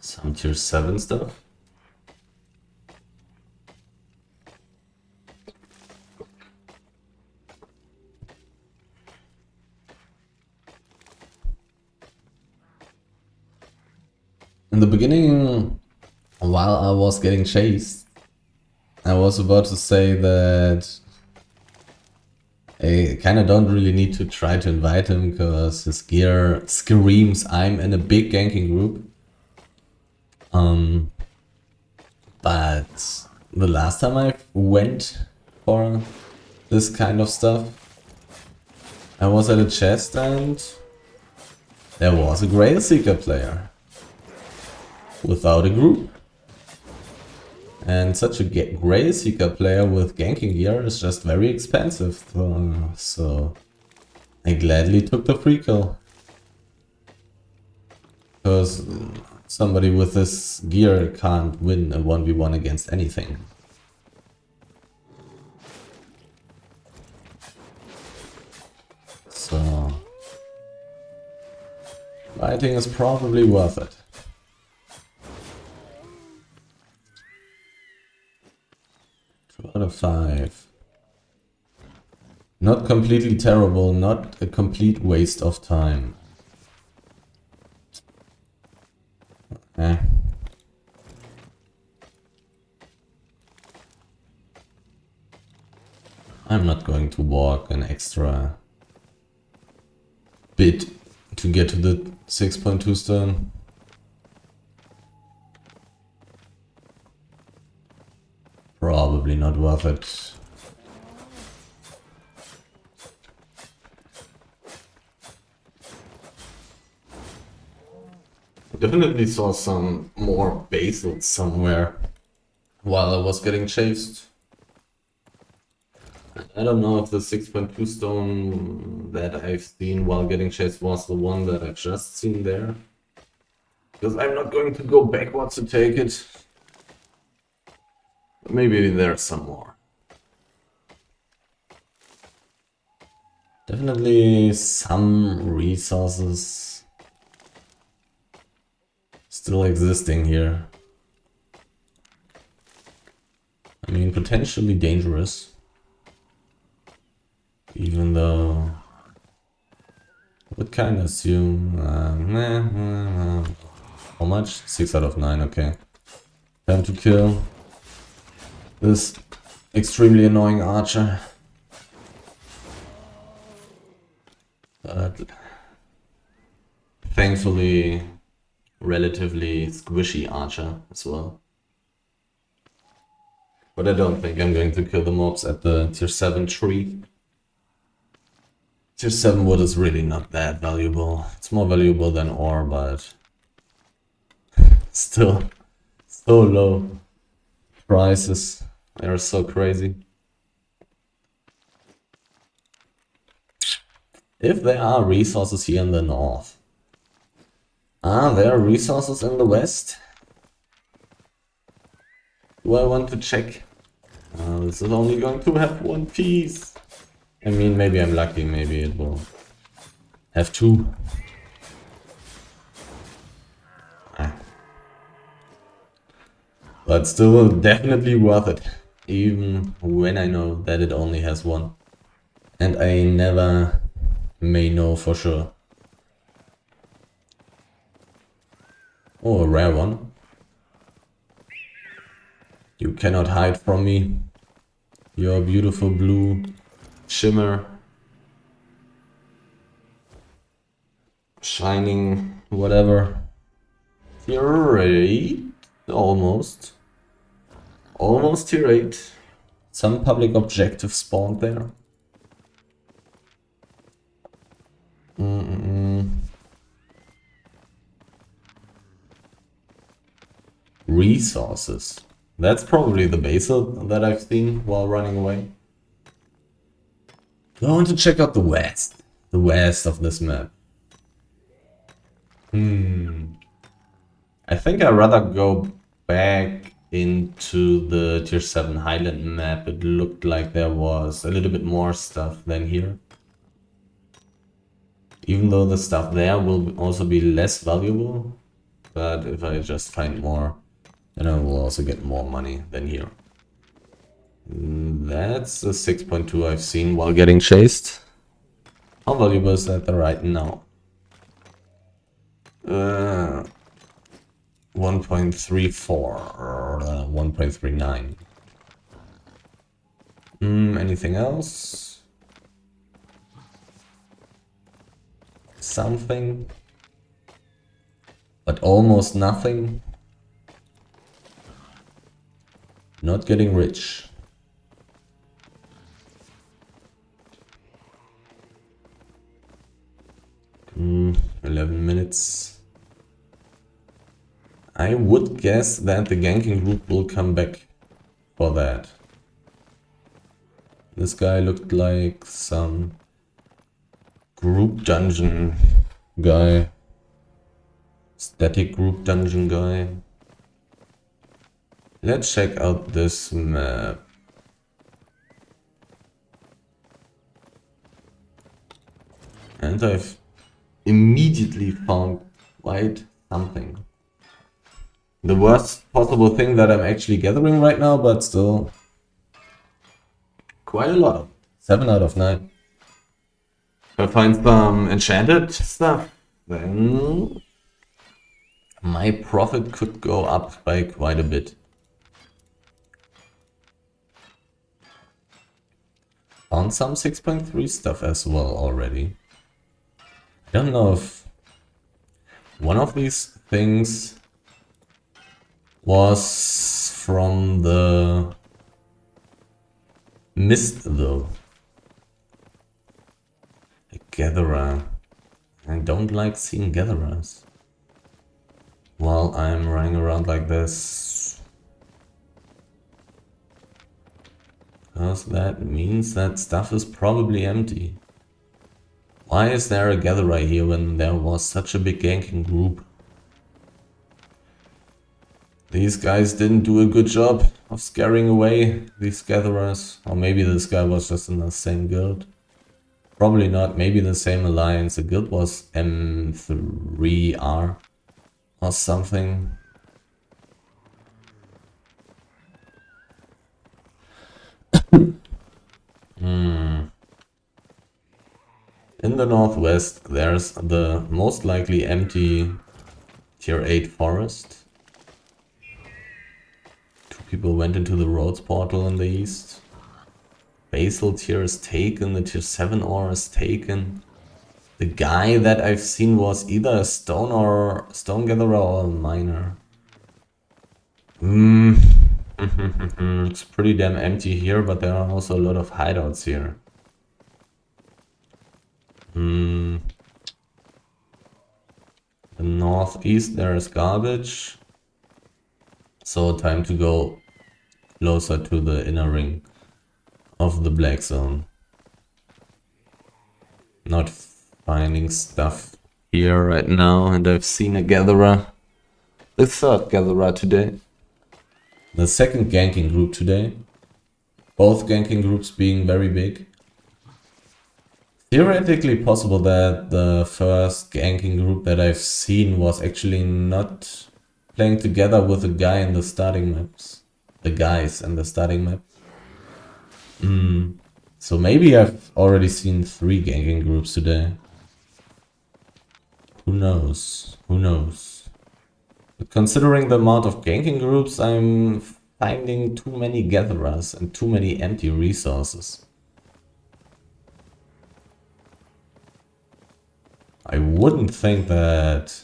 Some tier 7 stuff. In the beginning, while I was getting chased, I was about to say that I kinda don't really need to try to invite him because his gear screams I'm in a big ganking group. But the last time I went for this kind of stuff, I was at a chest and there was a Grail Seeker player without a group. And such a Grail Seeker player with ganking gear is just very expensive. So I gladly took the free kill. Because somebody with this gear can't win a 1v1 against anything. So I think it's probably worth it. 2 out of 5. Not completely terrible, not a complete waste of time. Eh. I'm not going to walk an extra bit to get to the 6.2 stone. Probably not worth it. Definitely saw some more basils somewhere while I was getting chased. I don't know if the 6.2 stone that I've seen while getting chased was the one that I've just seen there. Because I'm not going to go backwards to take it. Maybe there's some more. Definitely some resources still existing here. I mean, potentially dangerous. Even though I would kind of assume... how much? 6 out of 9, okay. Time to kill this extremely annoying archer. But thankfully, relatively squishy archer as well. But I don't think I'm going to kill the mobs at the tier 7 tree. Tier 7 wood is really not that valuable. It's more valuable than ore, but still so low. Prices are so crazy. If there are resources here in the north. Are there resources in the west? Do I want to check? This is only going to have one piece. I mean, maybe I'm lucky, maybe it will have 2. But still definitely worth it, even when I know that it only has 1. And I never may know for sure. Oh, a rare one. You cannot hide from me. Your beautiful blue shimmer. Shining whatever. Tier 8? Almost. Almost tier 8. Some public objective spawned there. Resources. That's probably the basal that I've seen while running away. I want to check out the west. The west of this map. I think I'd rather go back into the tier 7 Highland map. It looked like there was a little bit more stuff than here. Even though the stuff there will also be less valuable. But if I just find more, then I will also get more money than here. That's a 6.2 I've seen while getting chased. How valuable is that right now? 1.34 or 1.39. Anything else? Something, but almost nothing. Not getting rich. Mm, 11 minutes. I would guess that the ganking group will come back for that. This guy looked like some group dungeon guy. Static group dungeon guy. Let's check out this map. And I've immediately found quite something. The worst possible thing that I'm actually gathering right now, but still quite a lot. 7 out of 9. If I find some enchanted stuff, then my profit could go up by quite a bit. Found some 6.3 stuff as well already. I don't know if one of these things was from the mist though. A gatherer. I don't like seeing gatherers while I'm running around like this. Because that means that stuff is probably empty. Why is there a gatherer here when there was such a big ganking group? These guys didn't do a good job of scaring away these gatherers. Or maybe this guy was just in the same guild. Probably not, maybe the same alliance. The guild was M3R or something. In the northwest, there's the most likely empty tier 8 forest. 2 people went into the roads portal in the east. Basal tier is taken, the tier 7 ore is taken. The guy that I've seen was either a stone gatherer or a miner. It's pretty damn empty here, but there are also a lot of hideouts here. The northeast there is garbage. So time to go closer to the inner ring of the black zone. Not finding stuff here right now, and I've seen a gatherer. The third gatherer today. The second ganking group today. Both ganking groups being very big. Theoretically possible that the first ganking group that I've seen was actually not playing together with a guy in the starting maps. The guys in the starting map. So maybe I've already seen 3 ganking groups today. Who knows? Who knows? But considering the amount of ganking groups, I'm finding too many gatherers and too many empty resources. I wouldn't think that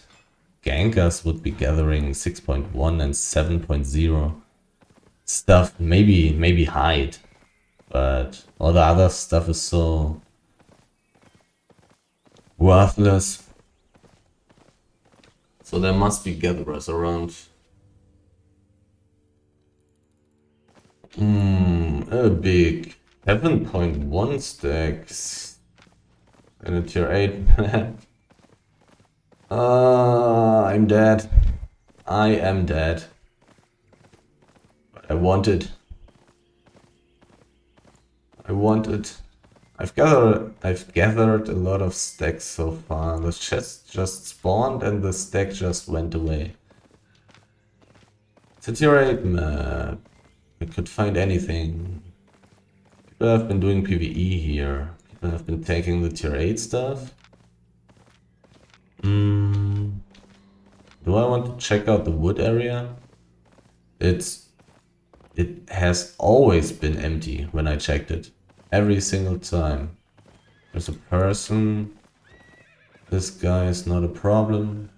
gankers would be gathering 6.1 and 7.0 stuff. Maybe hide, but all the other stuff is so worthless. So there must be gatherers around. A big 7.1 stacks in a tier 8 map. I'm dead. I am dead. But I want it. I want it. I've gathered a lot of stacks so far. The chest just spawned and the stack just went away. It's a tier 8 map. I could find anything. People have been doing PvE here. People have been taking the tier 8 stuff. Do I want to check out the wood area? It has always been empty when I checked it. Every single time. There's a person. This guy is not a problem.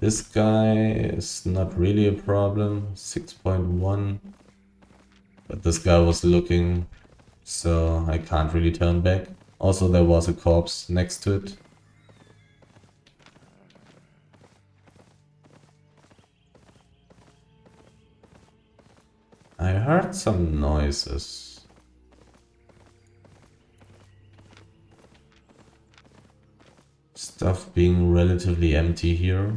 This guy is not really a problem. 6.1. But this guy was looking, so I can't really turn back. Also, there was a corpse next to it. I heard some noises. Stuff being relatively empty here.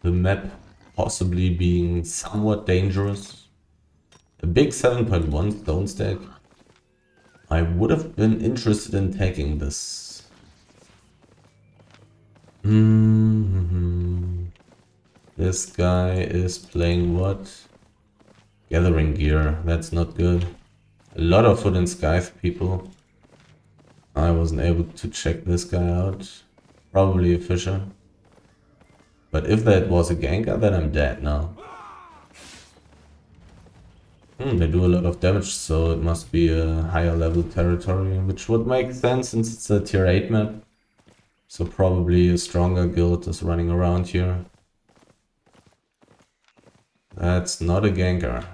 The map possibly being somewhat dangerous. A big 7.1 stone stack. I would have been interested in taking this. This guy is playing what? Gathering gear. That's not good. A lot of foot and scythe people. I wasn't able to check this guy out. Probably a fisher. But if that was a ganker, then I'm dead now. They do a lot of damage, so it must be a higher level territory, which would make sense since it's a tier 8 map. So probably a stronger guild is running around here. That's not a ganker.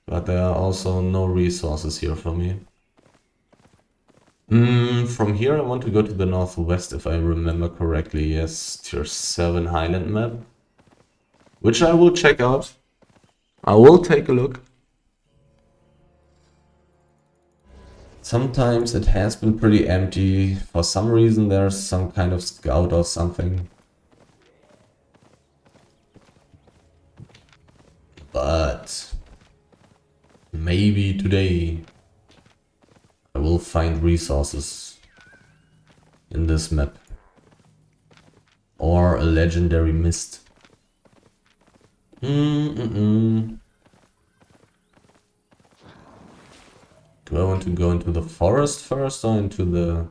But there are also no resources here for me. From here I want to go to the northwest if I remember correctly. Yes, tier 7 Highland map. Which I will check out. I will take a look. Sometimes it has been pretty empty. For some reason there's some kind of scout or something. But maybe today I will find resources in this map. Or a legendary mist. Do I want to go into the forest first or into the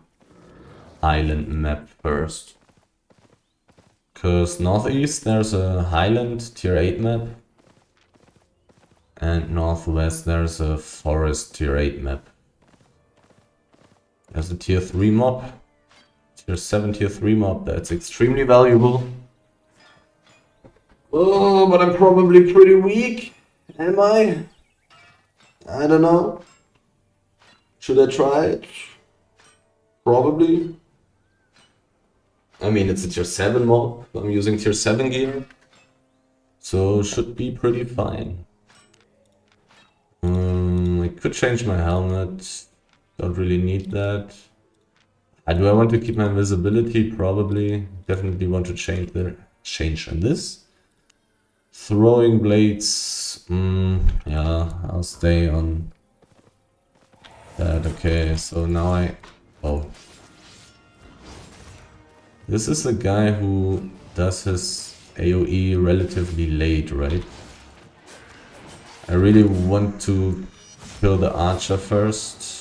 island map first? Because northeast there's a highland tier 8 map. And northwest there's a forest tier 8 map. There's a tier 3 mob. Tier 7 tier 3 mob. That's extremely valuable. Oh, but I'm probably pretty weak. Am I? I don't know. Should I try it? Probably. I mean, it's a tier 7 mob. I'm using tier 7 gear. So should be pretty fine. I could change my helmet. Don't really need that. Do I want to keep my invisibility? Probably. Definitely want to change this. Throwing blades. Yeah, I'll stay on that. Okay, so now oh. This is a guy who does his AoE relatively late, right? I really want to kill the archer first.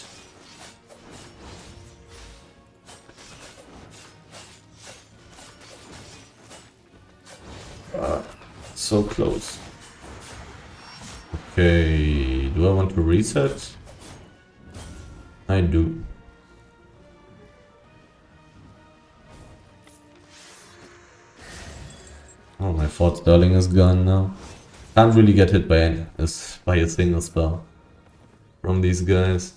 So close. Okay, do I want to reset? I do. Oh, my fourth Sterling is gone now. Can't really get hit by a single spell from these guys.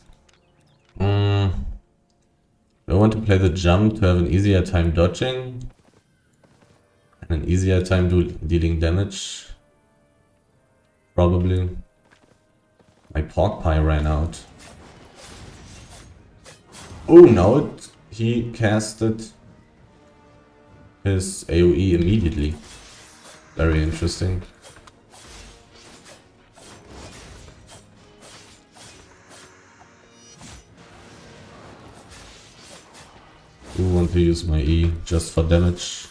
I want to play the jump to have an easier time dodging and an easier time dealing damage. Probably. My pork pie ran out. Oh, now he casted his AoE immediately. Very interesting. I want to use my E just for damage.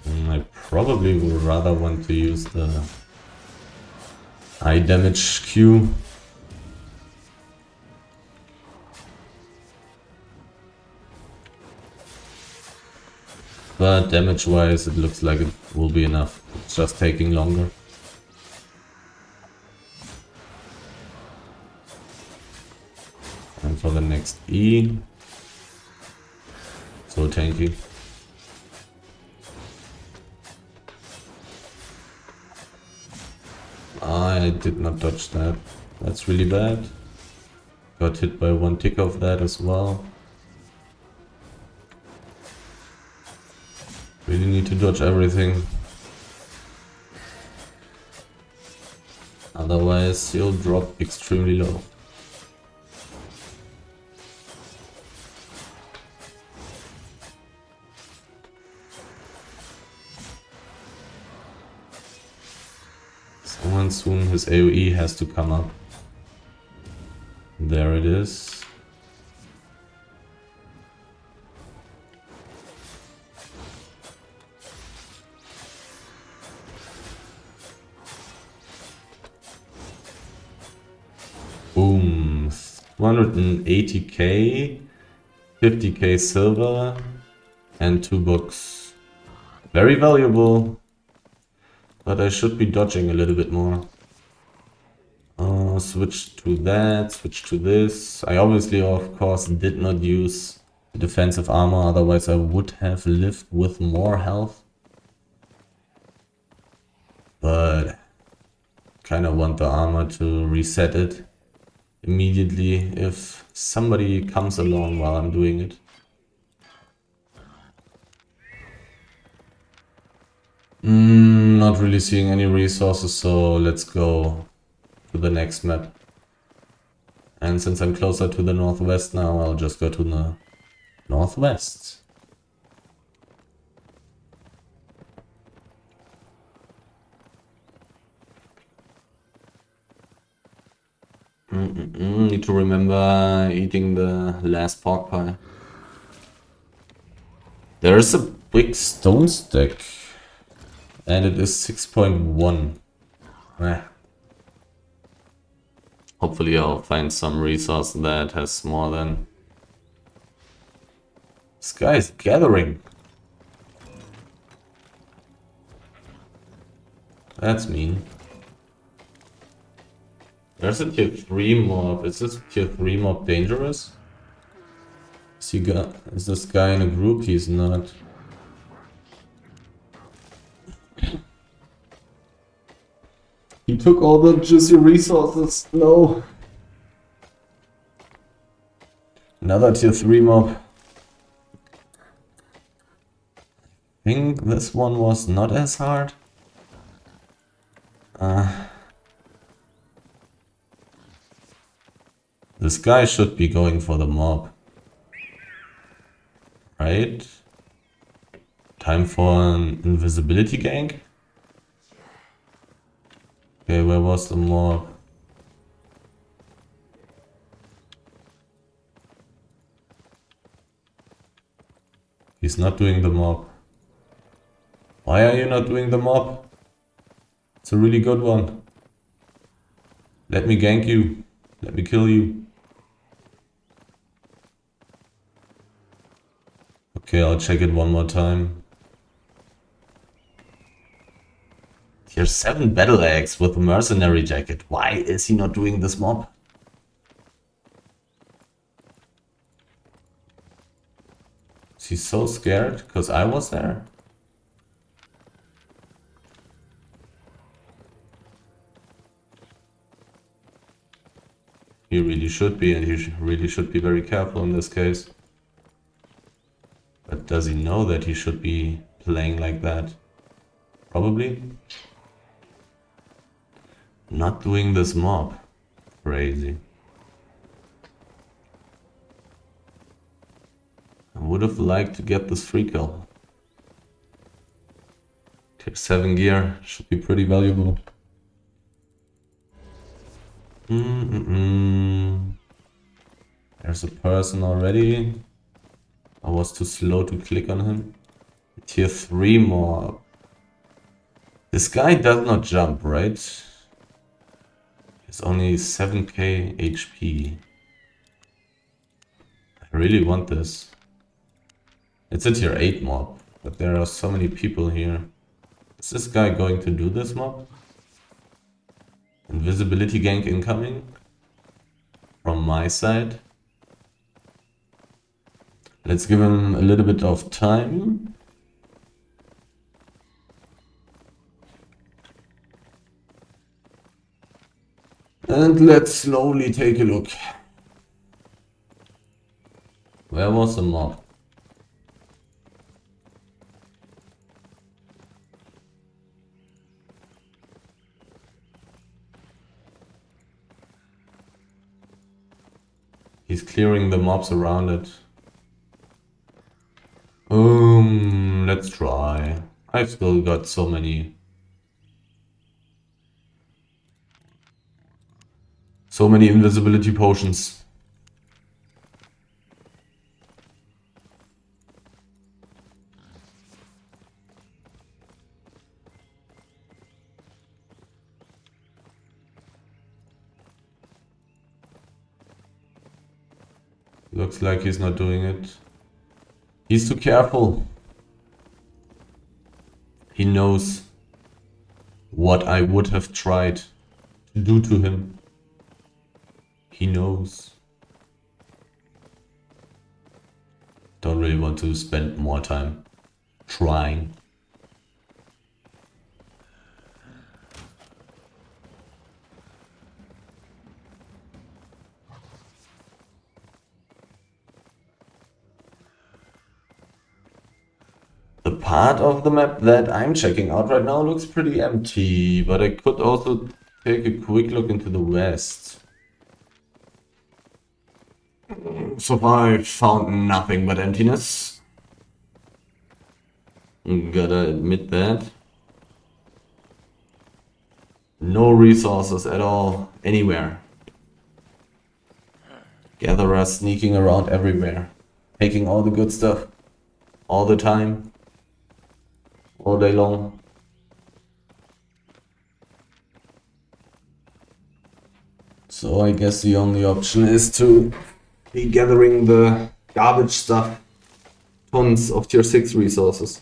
I probably would rather want to use the high damage Q. But damage wise it looks like it will be enough. It's just taking longer. And for the next E. So tanky. I did not dodge that. That's really bad. Got hit by one tick of that as well. Really need to dodge everything. Otherwise you'll drop extremely low. Soon his AoE has to come up. There it is. Boom. 180k, 50k silver, and 2 books. Very valuable. But I should be dodging a little bit more. Switch to that, switch to this. I obviously, of course, did not use defensive armor, otherwise I would have lived with more health. But kinda want the armor to reset it immediately if somebody comes along while I'm doing it. Not really seeing any resources, so let's go to the next map. And since I'm closer to the northwest now, I'll just go to the northwest. Need to remember eating the last pork pie. There is a big stone stack. And it is 6.1. Hopefully I'll find some resource that has more than... This guy is gathering. That's mean. There's a tier 3 mob. Is this tier 3 mob dangerous? Is this guy in a group? He's not. He took all the juicy resources. No. Another tier 3 mob. I think this one was not as hard. This guy should be going for the mob. Right? Time for an invisibility gank? Okay, where was the mob? He's not doing the mob. Why are you not doing the mob? It's a really good one. Let me gank you. Let me kill you. Okay, I'll check it one more time. Tier 7 battle axe with a mercenary jacket. Why is he not doing this mob? Is he so scared? Because I was there? He really should be, and he really should be very careful in this case. But does he know that he should be playing like that? Probably. Not doing this mob. Crazy. I would have liked to get this free kill. Tier 7 gear should be pretty valuable. There's a person already. I was too slow to click on him. Tier 3 mob. This guy does not jump, right? He's only 7k HP. I really want this. It's a tier 8 mob, but there are so many people here. Is this guy going to do this mob? Invisibility gank incoming from my side. Let's give him a little bit of time. And let's slowly take a look. Where was the mob? He's clearing the mobs around it. Let's try. I've still got so many invisibility potions. Looks like he's not doing it. He's too careful. He knows what I would have tried to do to him. He knows. Don't really want to spend more time trying. The part of the map that I'm checking out right now looks pretty empty, but I could also take a quick look into the west. So far I've found nothing but emptiness. Gotta admit that. No resources at all, anywhere. Gatherers sneaking around everywhere, taking all the good stuff, all the time, all day long. So I guess the only option is to be gathering the garbage stuff, tons of tier 6 resources,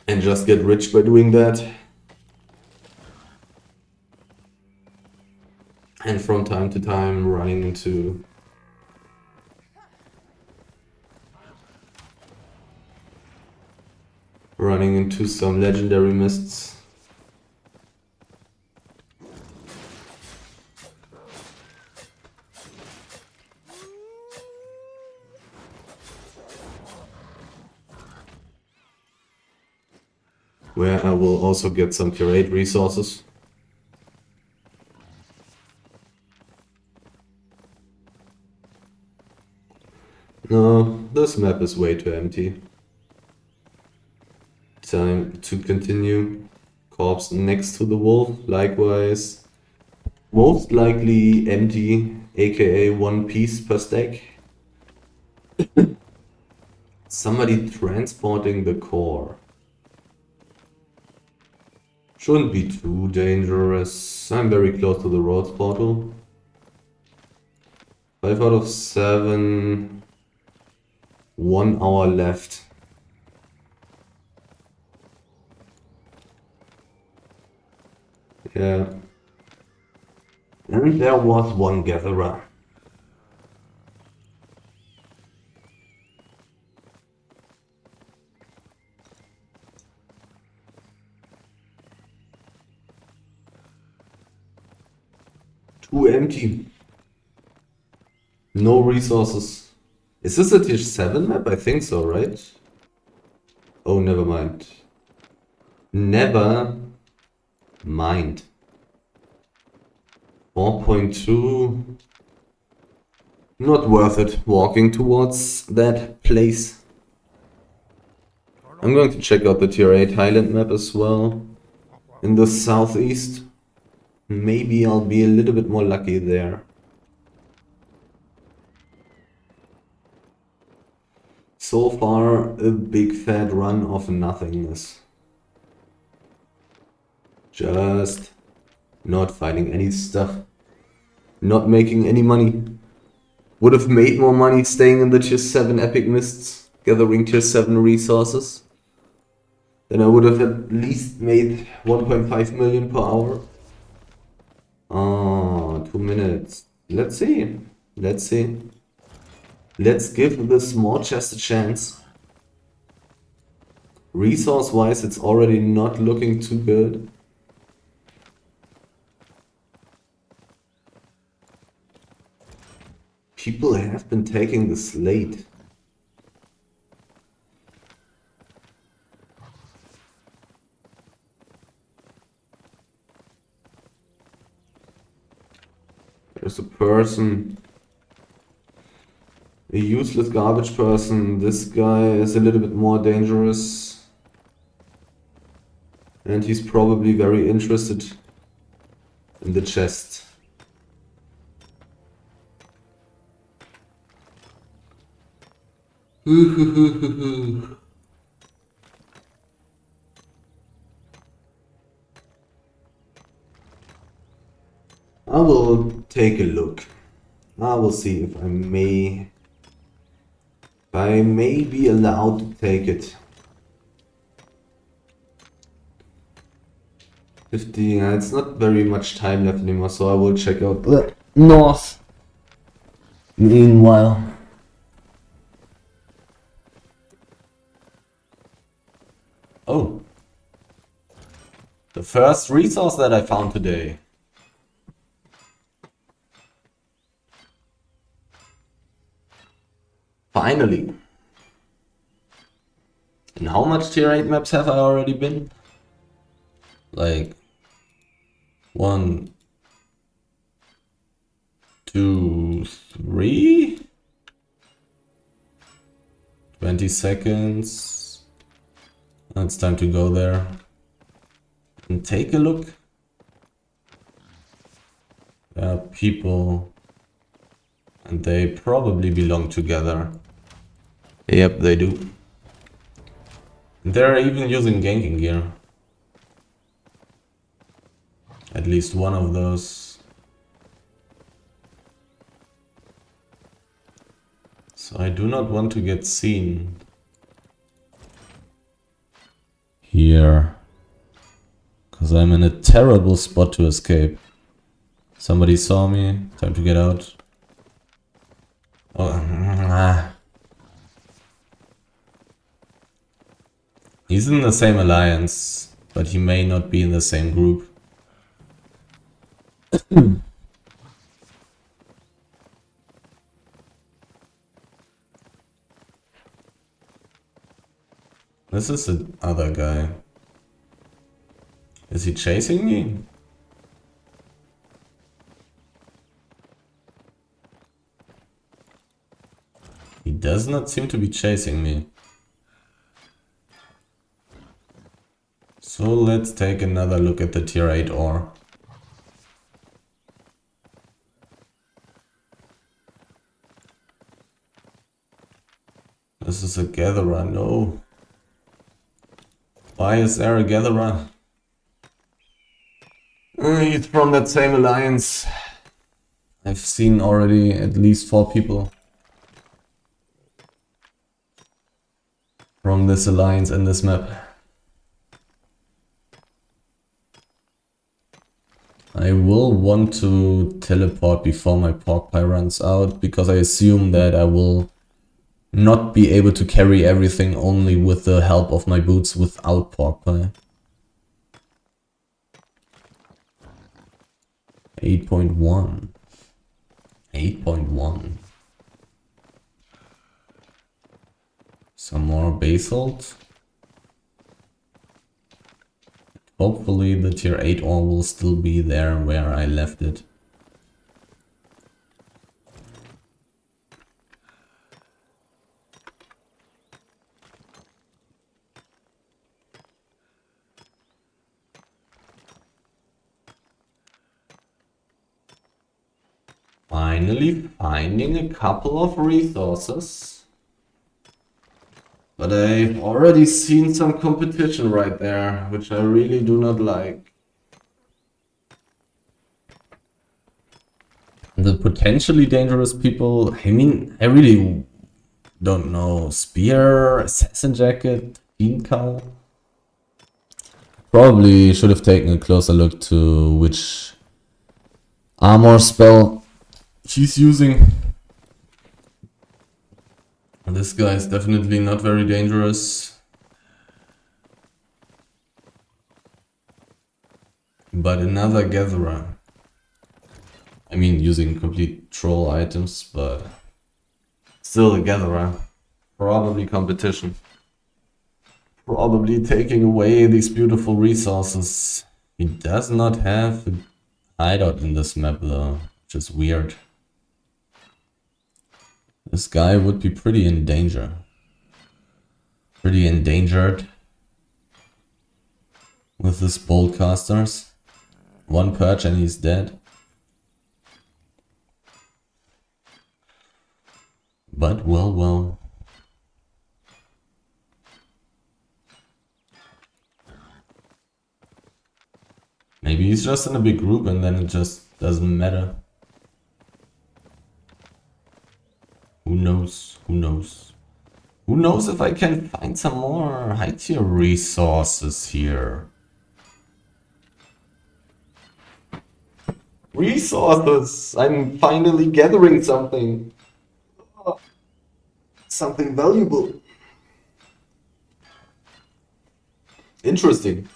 and just get rich by doing that. And from time to time running into some legendary mists. Where I will also get some tier 8 resources. No, this map is way too empty. Time to continue. Corpse next to the wolf, likewise. Most likely empty, aka 1 piece per stack. Somebody transporting the core. Shouldn't be too dangerous. I'm very close to the roads portal. 5 out of 7. 1 hour left. Yeah. And there was 1 gatherer. Too empty. No resources. Is this a tier 7 map? I think so, right? Oh, never mind. Never mind. 4.2. Not worth it walking towards that place. I'm going to check out the tier 8 Highland map as well. In the southeast. Maybe I'll be a little bit more lucky there. So far, a big fat run of nothingness. Just not finding any stuff. Not making any money. Would have made more money staying in the tier 7 epic mists, gathering tier 7 resources. Then I would have at least made 1.5 million per hour. Ah, 2 minutes. Let's see. Let's see. Let's give the small chest a chance. Resource-wise, it's already not looking too good. People have been taking the slate. There's a person. A useless garbage person. This guy is a little bit more dangerous. And he's probably very interested in the chest. I will take a look. I will see if I may be allowed to take it. 50, yeah, it's not very much time left anymore, so I will check out the north. Meanwhile. Oh. The first resource that I found today. Finally. And how much tier 8 maps have I already been? Like 1, 2, 3? 20 seconds. It's time to go there and take a look. There are people and they probably belong together. Yep, they do. They're even using ganking gear. At least one of those. So I do not want to get seen here, because I'm in a terrible spot to escape. Somebody saw me, time to get out. Oh, He's in the same alliance, but he may not be in the same group. This is the other guy. Is he chasing me? He does not seem to be chasing me. So let's take another look at the tier 8 ore. This is a gatherer, no. Why is there a gatherer? He's from that same alliance. I've seen already at least 4 people from this alliance in this map. I will want to teleport before my pork pie runs out, because I assume that I will not be able to carry everything only with the help of my boots without pork pie. 8.1. 8.1. Some more basalt. Hopefully the tier 8 ore will still be there where I left it. Finally finding a couple of resources. But I've already seen some competition right there, which I really do not like. The potentially dangerous people, I mean, I really don't know. Spear, Assassin Jacket, Bean Cow. Probably should have taken a closer look to which armor spell she's using. This guy is definitely not very dangerous. But another gatherer. I mean, using complete troll items, but still a gatherer. Probably competition. Probably taking away these beautiful resources. He does not have a hideout in this map though, which is weird. This guy would be pretty in danger. Pretty endangered. With his bolt casters. One perch and he's dead. But well. Maybe he's just in a big group and then it just doesn't matter. Who knows? Who knows? Who knows if I can find some more high tier resources here? Resources! I'm finally gathering something. Something valuable. Interesting.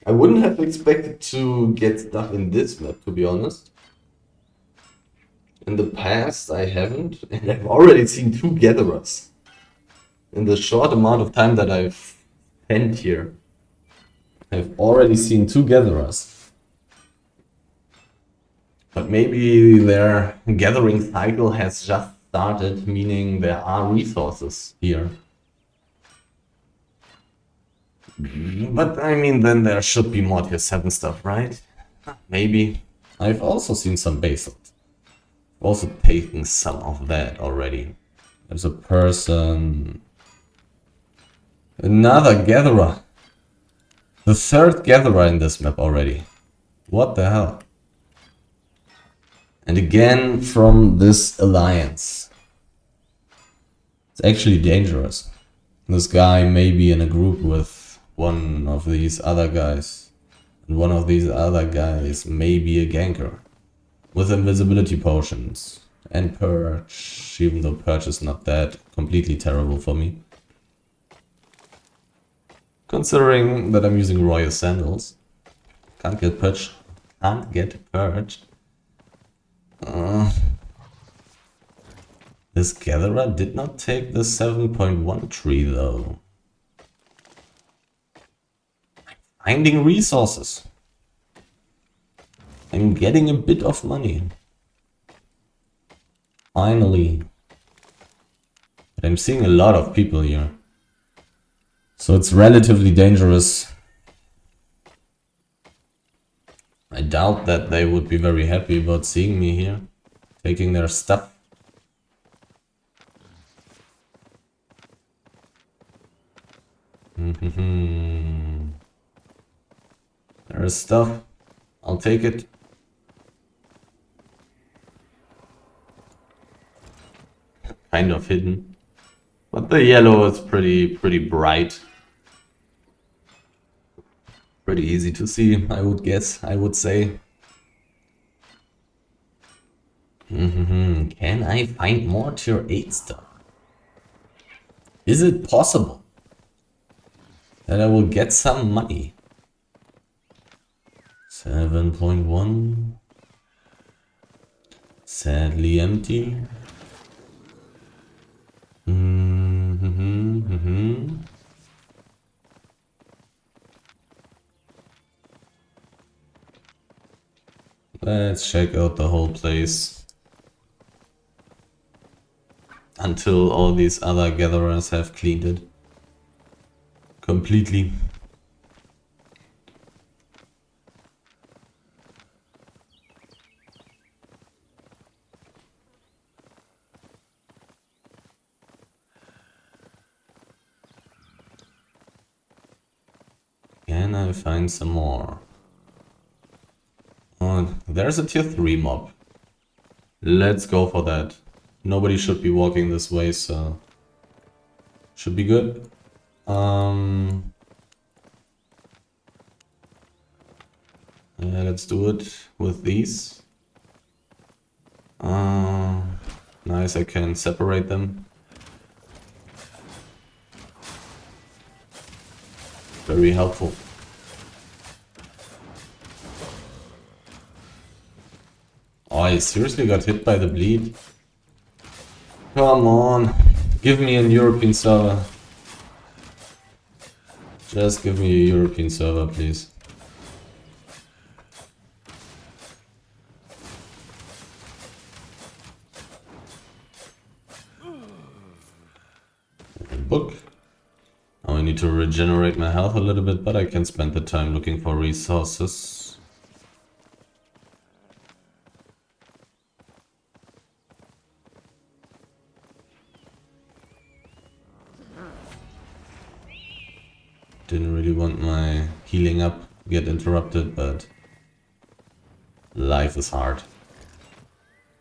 I wouldn't have expected to get stuff in this map, to be honest. In the past, I haven't, and I've already seen 2 gatherers. In the short amount of time that I've spent here. I've already seen 2 gatherers. But maybe their gathering cycle has just started, meaning there are resources here. But I mean, then there should be more tier 7 stuff, right? Maybe. I've also seen some basalt. Also taken some of that already. There's a person. Another gatherer. The 3rd gatherer in this map already. What the hell? And again from this alliance. It's actually dangerous. This guy may be in a group with one of these other guys. And one of these other guys may be a ganker. With invisibility potions. And perch. Even though perch is not that completely terrible for me. Considering that I'm using royal sandals. Can't get perch. Can't get perch. This gatherer did not take the 7.1 tree though. Finding resources. I'm getting a bit of money. Finally. But I'm seeing a lot of people here. So it's relatively dangerous. I doubt that they would be very happy about seeing me here. Taking their stuff. There is stuff. I'll take it. Kind of hidden. But the yellow is pretty bright. Pretty easy to see, I would guess, I would say. Can I find more tier 8 stuff? Is it possible that I will get some money? 7.1. Sadly empty. Let's check out the whole place. Until all these other gatherers have cleaned it completely. Can I find some more? Oh, there's a tier 3 mob. Let's go for that. Nobody should be walking this way, so should be good. Yeah, let's do it with these. Nice, I can separate them. Very helpful. Oh, I seriously got hit by the bleed? Come on, give me a European server. Just give me a European server, please. Book. Now I need to regenerate my health a little bit, but I can spend the time looking for resources. Didn't really want my healing up get interrupted, but life is hard.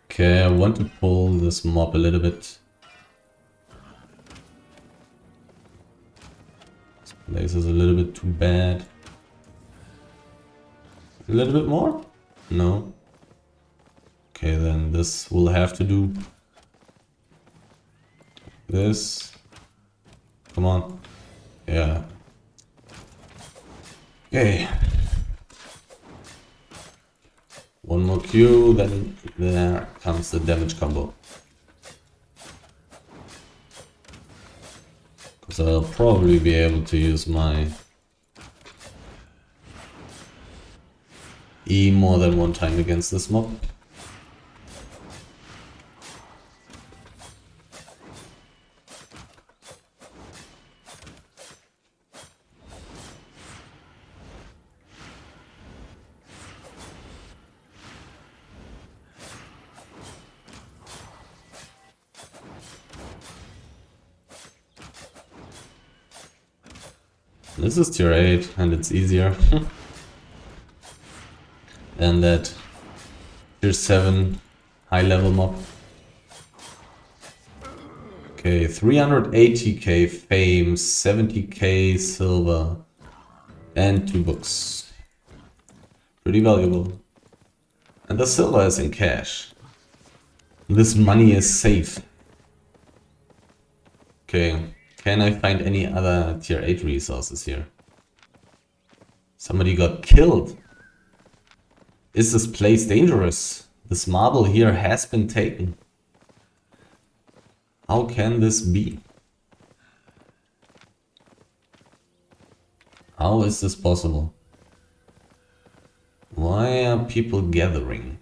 Okay, I want to pull this mob a little bit. This place is a little bit too bad. A little bit more? No. Okay, then this will have to do. This. Come on. Yeah. Okay. One more Q, then there comes the damage combo. Because I'll probably be able to use my E more than one time against this mob. This is tier 8 and it's easier than that tier 7 high level mob. Okay, 380k fame, 70k silver and 2 books. Pretty valuable. And the silver is in cash. This money is safe. Okay. Can I find any other tier 8 resources here? Somebody got killed. Is this place dangerous? This marble here has been taken. How can this be? How is this possible? Why are people gathering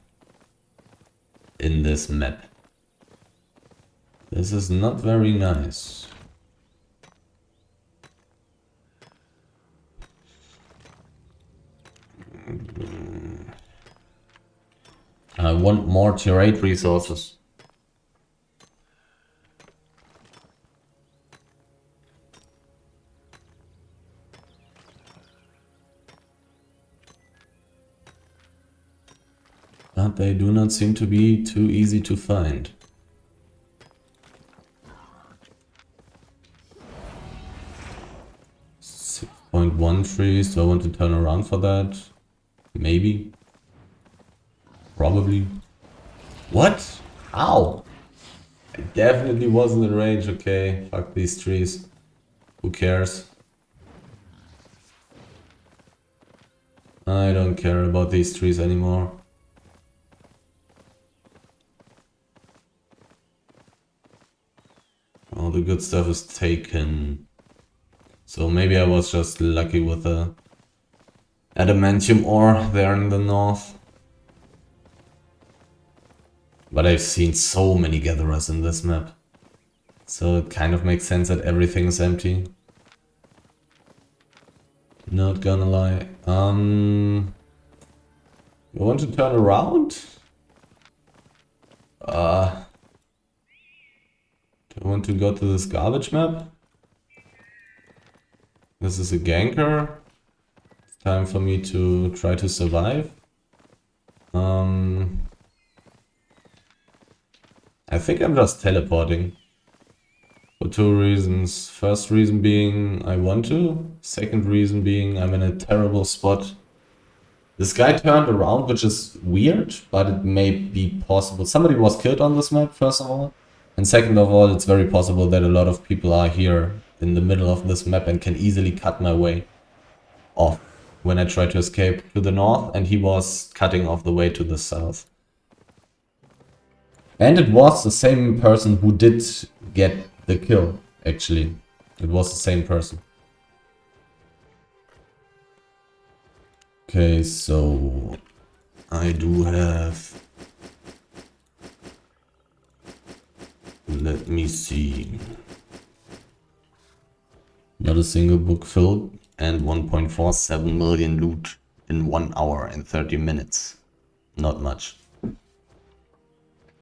in this map? This is not very nice. I want more tier 8 resources. But they do not seem to be too easy to find. .13, so I want to turn around for that. Maybe. Probably. What? How? I definitely wasn't in range, okay. Fuck these trees. Who cares? I don't care about these trees anymore. All the good stuff is taken. So maybe I was just lucky with the adamantium ore there in the north. But I've seen so many gatherers in this map. So it kind of makes sense that everything is empty. Not gonna lie. You want to turn around? Do I want to go to this garbage map? This is a ganker. It's time for me to try to survive. I think I'm just teleporting. For two reasons. First reason being I want to. Second reason being I'm in a terrible spot. This guy turned around, which is weird, but it may be possible. Somebody was killed on this map, first of all. And second of all, it's very possible that a lot of people are here in the middle of this map and can easily cut my way off when I try to escape to the north, and he was cutting off the way to the south. And it was the same person who did get the kill, actually. It was the same person. Okay, so I do have... Let me see. Not a single book filled and 1.47 million loot in 1 hour and 30 minutes. Not much.